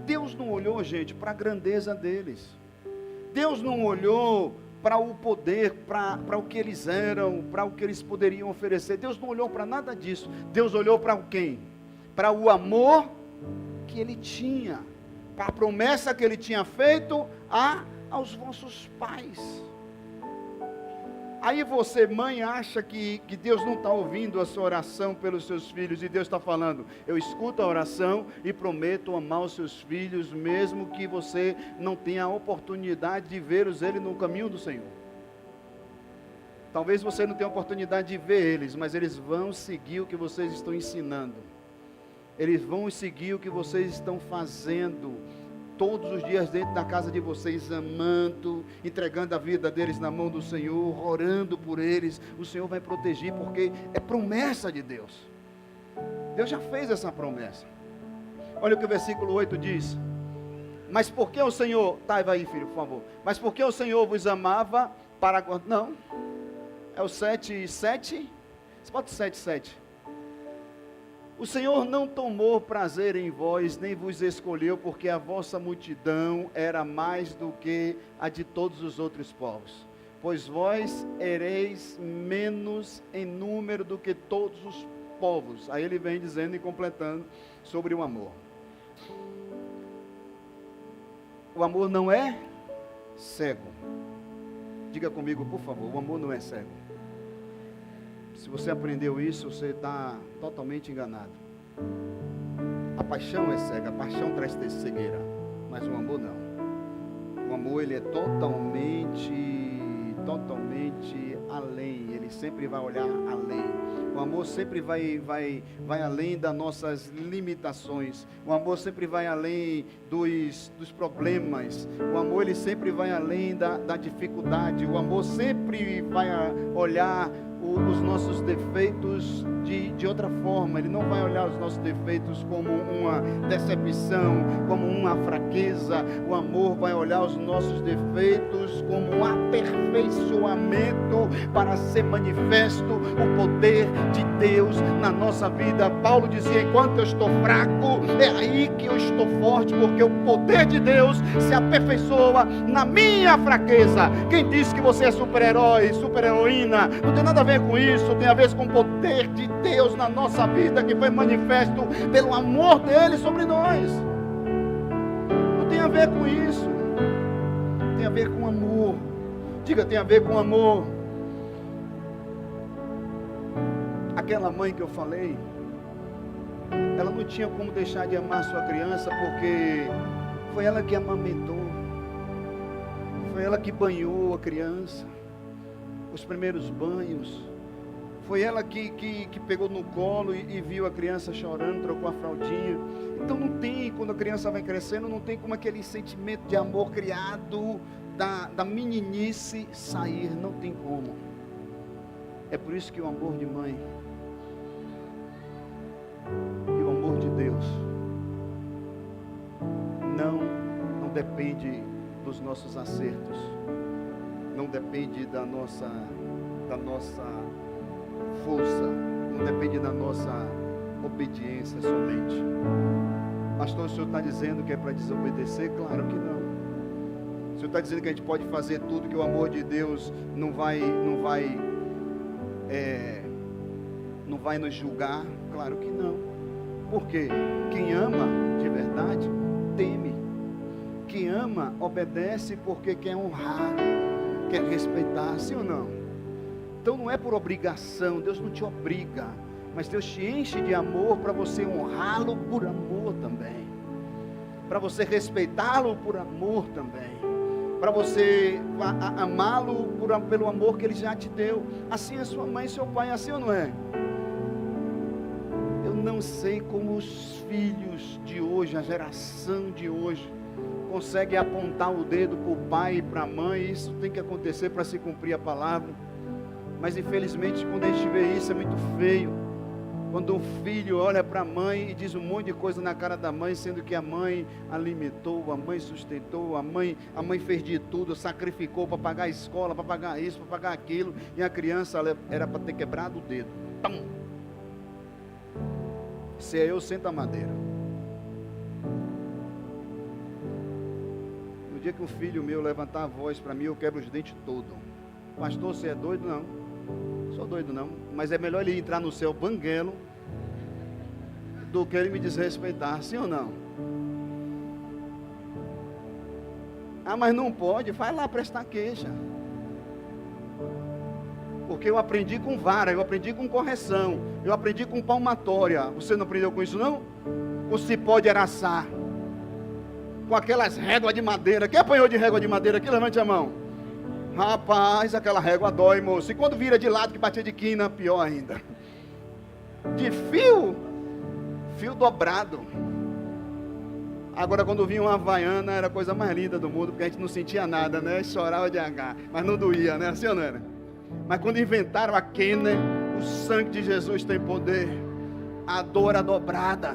Deus não olhou, gente, para a grandeza deles. Deus não olhou para o poder, para o que eles eram, para o que eles poderiam oferecer. Deus não olhou para nada disso. Deus olhou para quem? Para o amor que ele tinha, para a promessa que ele tinha feito aos vossos pais. Aí você, mãe, acha que Deus não está ouvindo a sua oração pelos seus filhos, e Deus está falando: eu escuto a oração e prometo amar os seus filhos, mesmo que você não tenha a oportunidade de vê-los ele no caminho do Senhor. Talvez você não tenha a oportunidade de ver eles, mas eles vão seguir o que vocês estão ensinando. Eles vão seguir o que vocês estão fazendo todos os dias dentro da casa de vocês, amando, entregando a vida deles na mão do Senhor, orando por eles. O Senhor vai proteger, porque é promessa de Deus. Deus já fez essa promessa. Olha o que o versículo 8 diz: mas porque o Senhor, vai aí filho, por favor, mas porque o Senhor vos amava para, não, é o 7:7, você bota o 7:7. O Senhor não tomou prazer em vós, nem vos escolheu, porque a vossa multidão era mais do que a de todos os outros povos. Pois vós ereis menos em número do que todos os povos. Aí ele vem dizendo e completando sobre o amor. O amor não é cego. Diga comigo, por favor, o amor não é cego. Se você aprendeu isso, você está totalmente enganado. A paixão é cega, a paixão traz cegueira, mas o amor não. O amor, ele é totalmente além, ele sempre vai olhar além. O amor sempre vai além das nossas limitações. O amor sempre vai além dos problemas. O amor, ele sempre vai além da dificuldade. O amor sempre vai olhar os nossos defeitos de outra forma. Ele não vai olhar os nossos defeitos como uma decepção, como uma fraqueza. O amor vai olhar os nossos defeitos como um aperfeiçoamento para ser manifesto o poder de Deus na nossa vida. Paulo dizia: enquanto eu estou fraco, é aí que eu estou forte, porque o poder de Deus se aperfeiçoa na minha fraqueza. Quem disse que você é super-herói, super-heroína? Não tem nada a ver com isso, tem a ver com o poder de Deus na nossa vida, que foi manifesto pelo amor dele sobre nós. Não tem a ver com isso, tem a ver com amor. Diga, tem a ver com amor. Aquela mãe que eu falei, ela não tinha como deixar de amar sua criança, porque foi ela que amamentou, foi ela que banhou a criança, os primeiros banhos. Foi ela que pegou no colo e viu a criança chorando, trocou a fraldinha. Então não tem, quando a criança vai crescendo, não tem como aquele sentimento de amor criado da meninice sair, não tem como. É por isso que o amor de mãe e o amor de Deus não depende dos nossos acertos, não depende da nossa força, não depende da nossa obediência somente. Pastor, o senhor está dizendo que é para desobedecer? Claro que não. O senhor está dizendo que a gente pode fazer tudo, que o amor de Deus não vai nos julgar? Claro que não. Porque quem ama de verdade teme. Quem ama obedece porque quer honrar, quer respeitar, sim ou não? Então não é por obrigação, Deus não te obriga, mas Deus te enche de amor para você honrá-lo por amor também, para você respeitá-lo por amor também, para você amá-lo pelo amor que ele já te deu. Assim é sua mãe e seu pai, assim ou não é? Eu não sei como os filhos de hoje, a geração de hoje, consegue apontar o dedo para o pai e para a mãe. Isso tem que acontecer para se cumprir a palavra. Mas infelizmente, quando a gente vê isso, é muito feio. Quando um filho olha para a mãe e diz um monte de coisa na cara da mãe, sendo que a mãe alimentou, a mãe sustentou, a mãe fez de tudo, sacrificou para pagar a escola, para pagar isso, para pagar aquilo, e a criança era para ter quebrado o dedo. Tum! Se é eu, senta a madeira. No dia que um filho meu levantar a voz para mim, eu quebro os dentes todos. Pastor, você é doido? Não. Sou doido não, mas é melhor ele entrar no céu banguelo do que ele me desrespeitar, sim ou não? Ah, mas não pode, vai lá prestar queixa. Porque eu aprendi com vara, eu aprendi com correção, eu aprendi com palmatória. Você não aprendeu com isso não? Com cipó de araçá, com aquelas réguas de madeira. Quem apanhou de régua de madeira aqui? Levante a mão. Rapaz, aquela régua dói, moço. E quando vira de lado que batia de quina, pior ainda. De fio dobrado. Agora quando vinha uma havaiana, era a coisa mais linda do mundo, porque a gente não sentia nada, né? Chorava de H, mas não doía, né? Assim ou não era? Mas quando inventaram a Kenner, o sangue de Jesus tem poder. A dor era dobrada.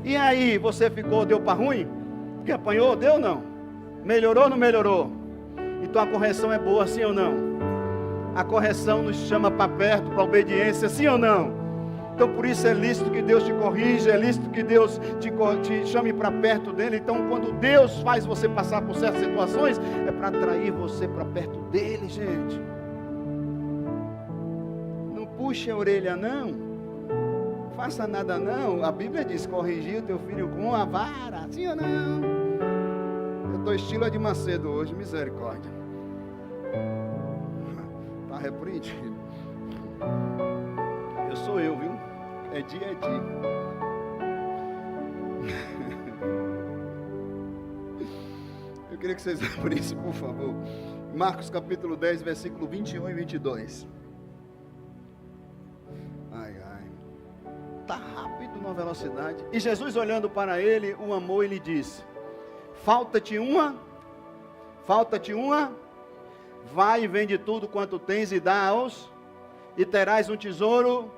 E aí, você ficou, deu para ruim? Porque apanhou, deu ou não? Melhorou ou não melhorou? Então a correção é boa, sim ou não? A correção nos chama para perto, para obediência, sim ou não? Então por isso é lícito que Deus te corrija, é lícito que Deus te chame para perto dele. Então quando Deus faz você passar por certas situações, é para atrair você para perto dele, gente. Não puxe a orelha não. Faça nada não. A Bíblia diz, corrigir o teu filho com a vara, sim ou não? Eu estou estilo de Macedo hoje, misericórdia. Está repreendido. Eu sou eu, viu? É dia. Eu queria que vocês abrissem, por favor, Marcos capítulo 10, versículo 21 e 22. Está rápido na velocidade. E Jesus olhando para ele, o amou e lhe disse, falta-te uma, vai e vende tudo quanto tens e dá aos, e terás um tesouro,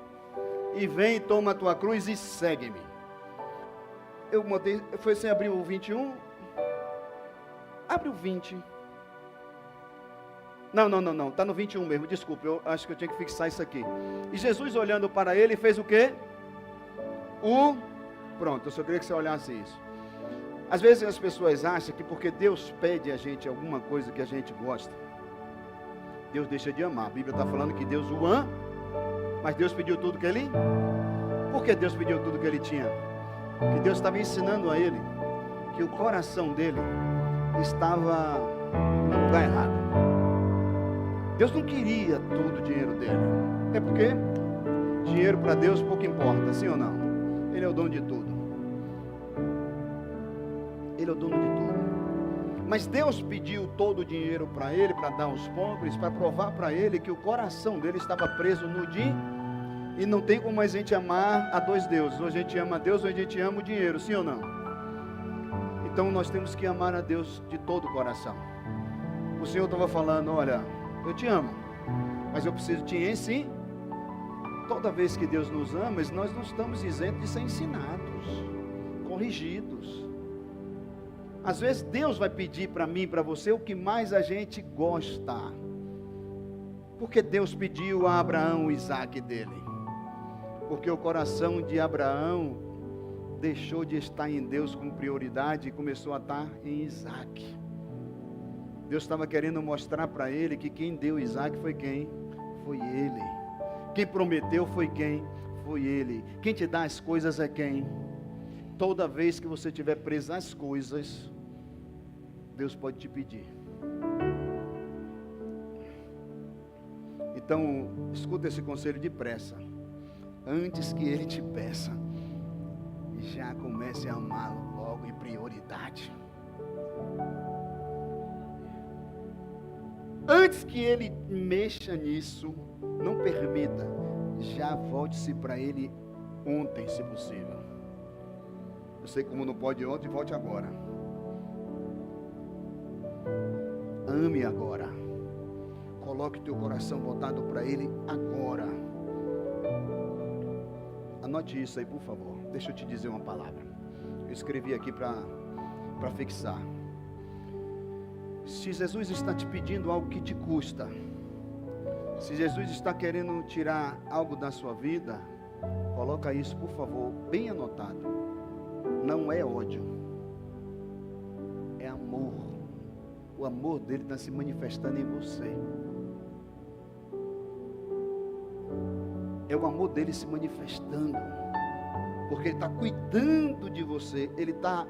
e vem, toma a tua cruz e segue-me. Eu montei, foi sem abrir o 21, abre o 20, não, está no 21 mesmo, desculpa, eu acho que eu tinha que fixar isso aqui. E Jesus olhando para ele, fez o quê? Pronto, eu só queria que você olhasse isso. Às vezes as pessoas acham que porque Deus pede a gente alguma coisa que a gente gosta, Deus deixa de amar. A Bíblia está falando que Deus o ama, mas Deus pediu tudo que ele... Por que Deus pediu tudo que ele tinha? Que Deus estava ensinando a ele que o coração dele estava no lugar errado. Deus não queria todo o dinheiro dele. É porque dinheiro para Deus pouco importa, sim ou não? Ele é o dono de tudo. Ele é o dono de tudo. Mas Deus pediu todo o dinheiro para ele, para dar aos pobres, para provar para ele que o coração dele estava preso no dinheiro. E não tem como a gente amar a dois deuses. Ou a gente ama a Deus, ou a gente ama o dinheiro, sim ou não? Então nós temos que amar a Deus de todo o coração. O Senhor estava falando, olha, eu te amo, mas eu preciso te ensinar. Toda vez que Deus nos ama, nós não estamos isentos de ser ensinados, corrigidos. Às vezes Deus vai pedir para mim, para você, o que mais a gente gosta. Porque Deus pediu a Abraão o Isaac dele. Porque o coração de Abraão deixou de estar em Deus com prioridade e começou a estar em Isaac. Deus estava querendo mostrar para ele que quem deu Isaac foi quem? Foi ele. Quem prometeu foi quem? Foi ele. Quem te dá as coisas é quem? Toda vez que você estiver preso às coisas, Deus pode te pedir. Então, escuta esse conselho depressa. Antes que ele te peça, já comece a amá-lo logo em prioridade. Antes que ele mexa nisso, não permita, já volte-se para ele ontem, se possível. Eu sei como não pode ontem, volte agora. Ame agora. Coloque teu coração voltado para ele agora. Anote isso aí, por favor. Deixa eu te dizer uma palavra. Eu escrevi aqui para fixar. Se Jesus está te pedindo algo que te custa, se Jesus está querendo tirar algo da sua vida, coloca isso, por favor, bem anotado. Não é ódio, é amor. O amor dele está se manifestando em você. É o amor dele se manifestando. porque Ele está cuidando de você, Ele tá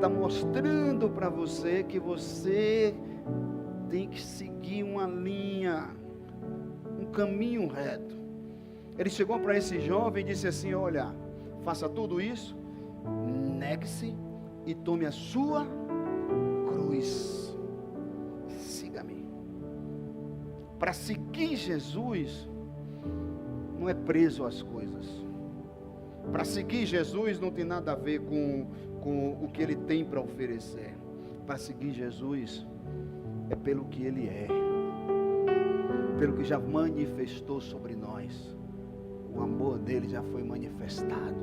mostrando para você que você tem que seguir uma linha, um caminho reto. Ele chegou para esse jovem e disse assim: olha, faça tudo isso, negue-se e tome a sua cruz, siga-me. Para seguir Jesus não é preso às coisas. Para seguir Jesus não tem nada a ver com o que Ele tem para oferecer. Para seguir Jesus é pelo que Ele é, pelo que já manifestou sobre nós. O amor dele já foi manifestado.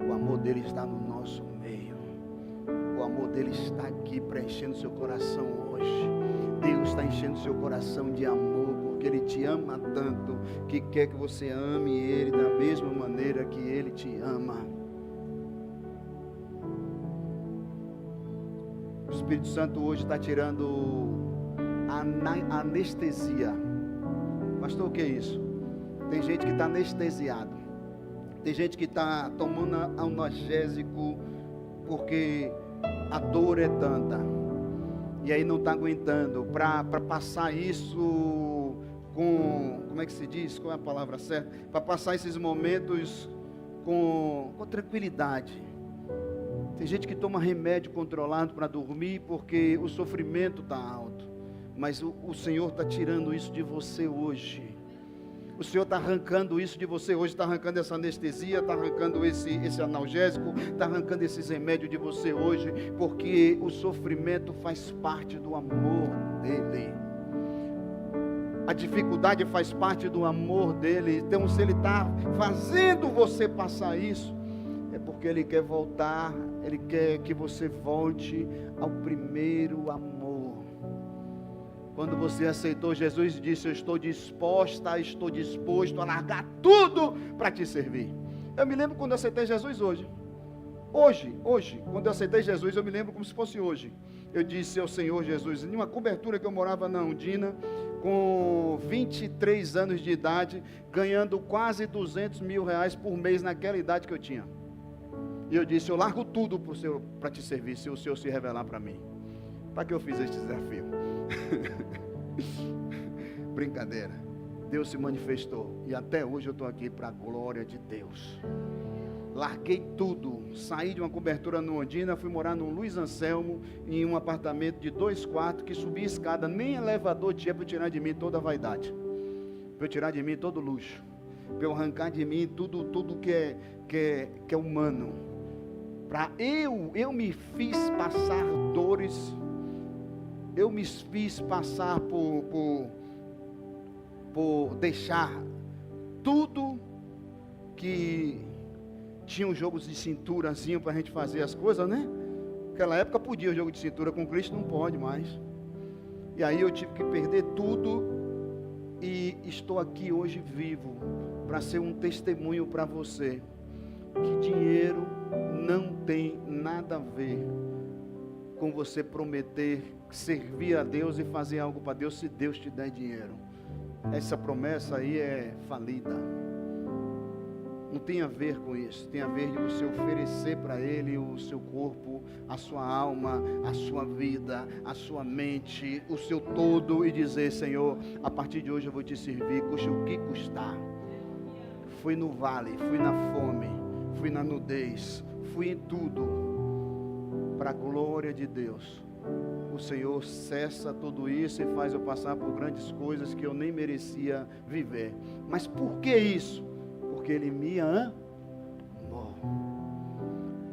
O amor dele está no nosso meio. O amor dele está aqui preenchendo seu coração hoje. Deus está enchendo seu coração de amor, porque Ele te ama tanto, que quer que você ame Ele da mesma maneira que Ele te ama. O Espírito Santo hoje está tirando a anestesia. Pastor, o que é isso? Tem gente que está anestesiado. Tem gente que está tomando analgésico porque a dor é tanta. E aí não está aguentando. Para passar isso com... Como é que se diz? Qual é a palavra certa? Para passar esses momentos com tranquilidade. Tem gente que toma remédio controlado para dormir porque o sofrimento está alto. Mas o Senhor está tirando isso de você hoje. O Senhor está arrancando isso de você hoje, está arrancando essa anestesia, está arrancando esse analgésico, está arrancando esses remédios de você hoje, porque o sofrimento faz parte do amor dEle. A dificuldade faz parte do amor dEle. Então, se Ele está fazendo você passar isso, é porque Ele quer voltar, Ele quer que você volte ao primeiro amor. Quando você aceitou Jesus e disse: eu estou disposto a largar tudo para te servir. Eu me lembro quando eu aceitei Jesus hoje, quando eu aceitei Jesus, eu me lembro como se fosse hoje. Eu disse ao Senhor Jesus, em uma cobertura que eu morava na Undina, com 23 anos de idade, ganhando quase 200 mil reais por mês naquela idade que eu tinha. E eu disse: eu largo tudo para te servir, se o Senhor se revelar para mim. Para que eu fiz este desafio? Brincadeira. Deus se manifestou e até hoje eu estou aqui para a glória de Deus. Larguei tudo, saí de uma cobertura no Ondina, fui morar no Luiz Anselmo, em um apartamento de 2 quartos, que subia escada, nem elevador tinha, para tirar de mim toda a vaidade, para eu tirar de mim todo o luxo, para eu arrancar de mim tudo que é humano. Eu me fiz passar dores. Eu me fiz passar por deixar tudo que tinha um jogo de cinturazinho para a gente fazer as coisas, né? Naquela época podia o jogo de cintura, com Cristo não pode mais. E aí eu tive que perder tudo e estou aqui hoje vivo para ser um testemunho para você que dinheiro não tem nada a ver com você prometer servir a Deus e fazer algo para Deus se Deus te der dinheiro. Essa promessa aí é falida. Não tem a ver com isso. Tem a ver de você oferecer para Ele o seu corpo, a sua alma, a sua vida, a sua mente, o seu todo, e dizer: Senhor, a partir de hoje eu vou te servir, custe o que custar. Fui no vale, fui na fome, fui na nudez, fui em tudo, para a glória de Deus. O Senhor cessa tudo isso e faz eu passar por grandes coisas que eu nem merecia viver. Mas por que isso? Porque Ele me amou.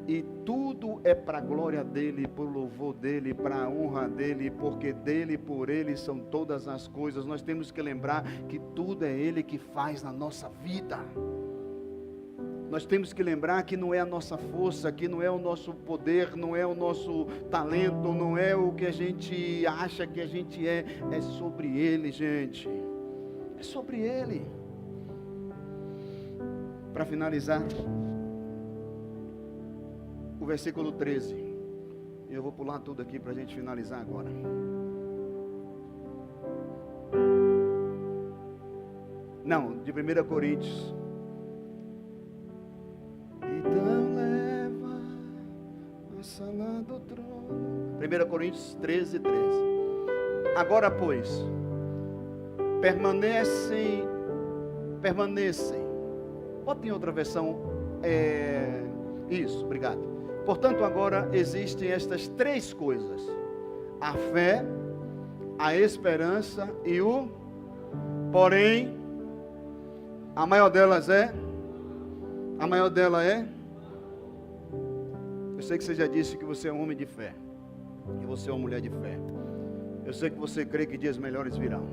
E tudo é para a glória dEle, para o louvor dEle, para a honra dEle, porque dEle e por Ele são todas as coisas. Nós temos que lembrar que tudo é Ele que faz na nossa vida. Nós temos que lembrar que não é a nossa força, que não é o nosso poder, não é o nosso talento, não é o que a gente acha que a gente é sobre Ele, gente. É sobre Ele. Para finalizar, o versículo 13. Eu vou pular tudo aqui para a gente finalizar agora. Não, de 1 Coríntios. Eita. 1 Coríntios 13, 13. Agora, pois, permanecem. Bota em outra versão. Isso, obrigado. Portanto, agora existem estas três coisas: a fé, a esperança e o porém. A maior delas é? Eu sei que você já disse que você é um homem de fé, que você é uma mulher de fé. Eu sei que você crê que dias melhores virão.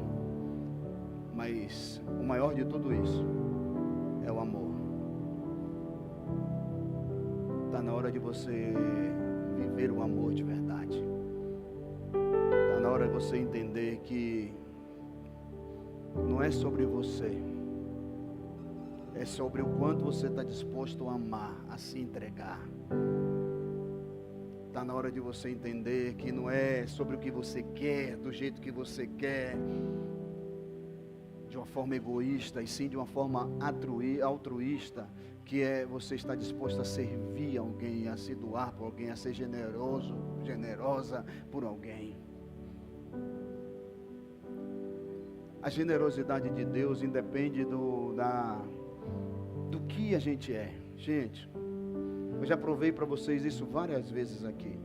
Mas o maior de tudo isso é o amor. Está na hora de você viver o amor de verdade. Está na hora de você entender que não é sobre você. É sobre o quanto você está disposto a amar, a se entregar. Está na hora de você entender que não é sobre o que você quer, do jeito que você quer, de uma forma egoísta, e sim de uma forma altruísta, que é você estar disposto a servir alguém, a se doar por alguém, a ser generosa por alguém. A generosidade de Deus independe do que a gente é. Gente, eu já provei para vocês isso várias vezes aqui.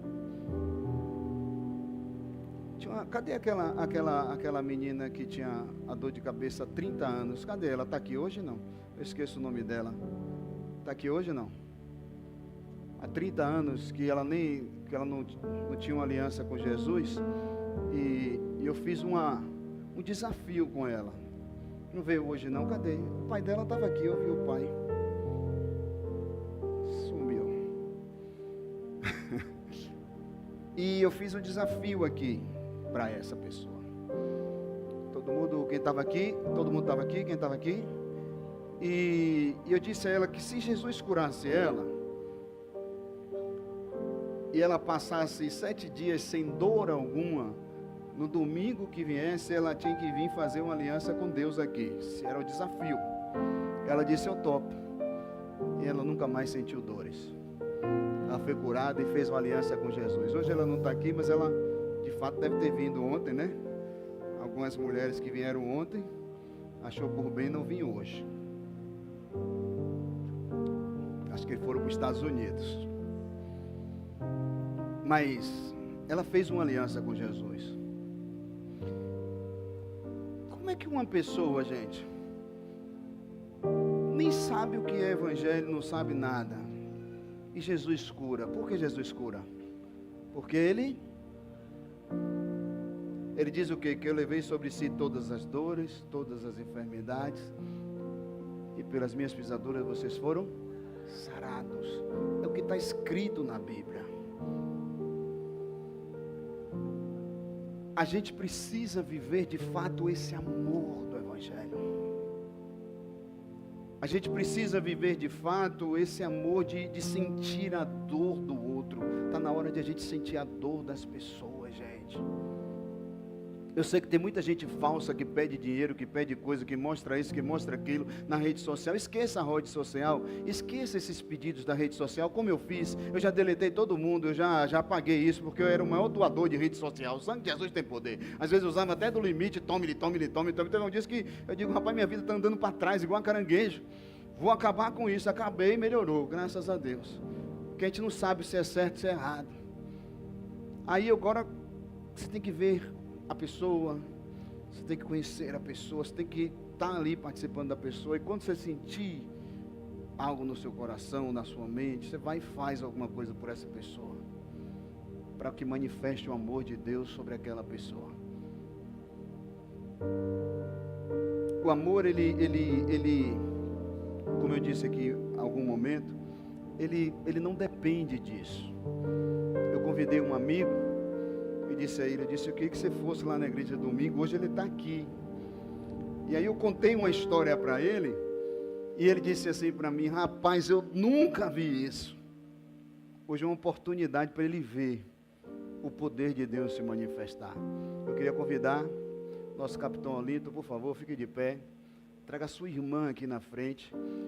Cadê aquela menina que tinha a dor de cabeça há 30 anos? Cadê ela? Está aqui hoje não? Eu esqueço o nome dela. Está aqui hoje não? Há 30 anos que ela não tinha uma aliança com Jesus. E eu fiz um desafio com ela. Não veio hoje não, cadê? O pai dela estava aqui, eu vi o pai. Sumiu. E eu fiz um desafio aqui para essa pessoa. Todo mundo estava aqui, quem estava aqui. E eu disse a ela que se Jesus curasse ela, e ela passasse 7 dias sem dor alguma, no domingo que viesse, ela tinha que vir fazer uma aliança com Deus aqui. Esse era o desafio. Ela disse, eu topo. E ela nunca mais sentiu dores. Ela foi curada e fez uma aliança com Jesus. Hoje ela não está aqui, mas ela de fato deve ter vindo ontem, né? Algumas mulheres que vieram ontem, achou por bem não vir hoje. Acho que foram para os Estados Unidos. Mas ela fez uma aliança com Jesus. Como é que uma pessoa, gente, nem sabe o que é evangelho, não sabe nada, e Jesus cura? Por que Jesus cura? Porque Ele diz o quê? Que eu levei sobre si todas as dores, todas as enfermidades, e pelas minhas pisaduras vocês foram sarados. É o que está escrito na Bíblia. A gente precisa viver de fato esse amor do Evangelho. A gente precisa viver de fato esse amor de sentir a dor do outro. Está na hora de a gente sentir a dor das pessoas, gente. Eu sei que tem muita gente falsa que pede dinheiro, que pede coisa, que mostra isso, que mostra aquilo na rede social. Esqueça a rede social, esqueça esses pedidos da rede social, como eu fiz. Eu já deletei todo mundo, eu já apaguei isso, porque eu era o maior doador de rede social. O sangue de Jesus tem poder. Às vezes eu usava até do limite, tome. Teve um dia que eu digo, rapaz, minha vida está andando para trás, igual um caranguejo. Vou acabar com isso. Acabei e melhorou, graças a Deus. Porque a gente não sabe se é certo, se é errado. Aí agora você tem que ver a pessoa, você tem que conhecer a pessoa, você tem que estar ali participando da pessoa. E quando você sentir algo no seu coração, na sua mente, você vai e faz alguma coisa por essa pessoa, para que manifeste o amor de Deus sobre aquela pessoa. O amor, ele, como eu disse aqui em algum momento, ele não depende disso. Eu convidei um amigo e disse a ele, eu disse, eu queria que você fosse lá na igreja domingo, hoje ele está aqui. E aí eu contei uma história para ele, e ele disse assim para mim, rapaz, eu nunca vi isso. Hoje é uma oportunidade para ele ver o poder de Deus se manifestar. Eu queria convidar nosso capitão Olinto, por favor, fique de pé. Traga a sua irmã aqui na frente.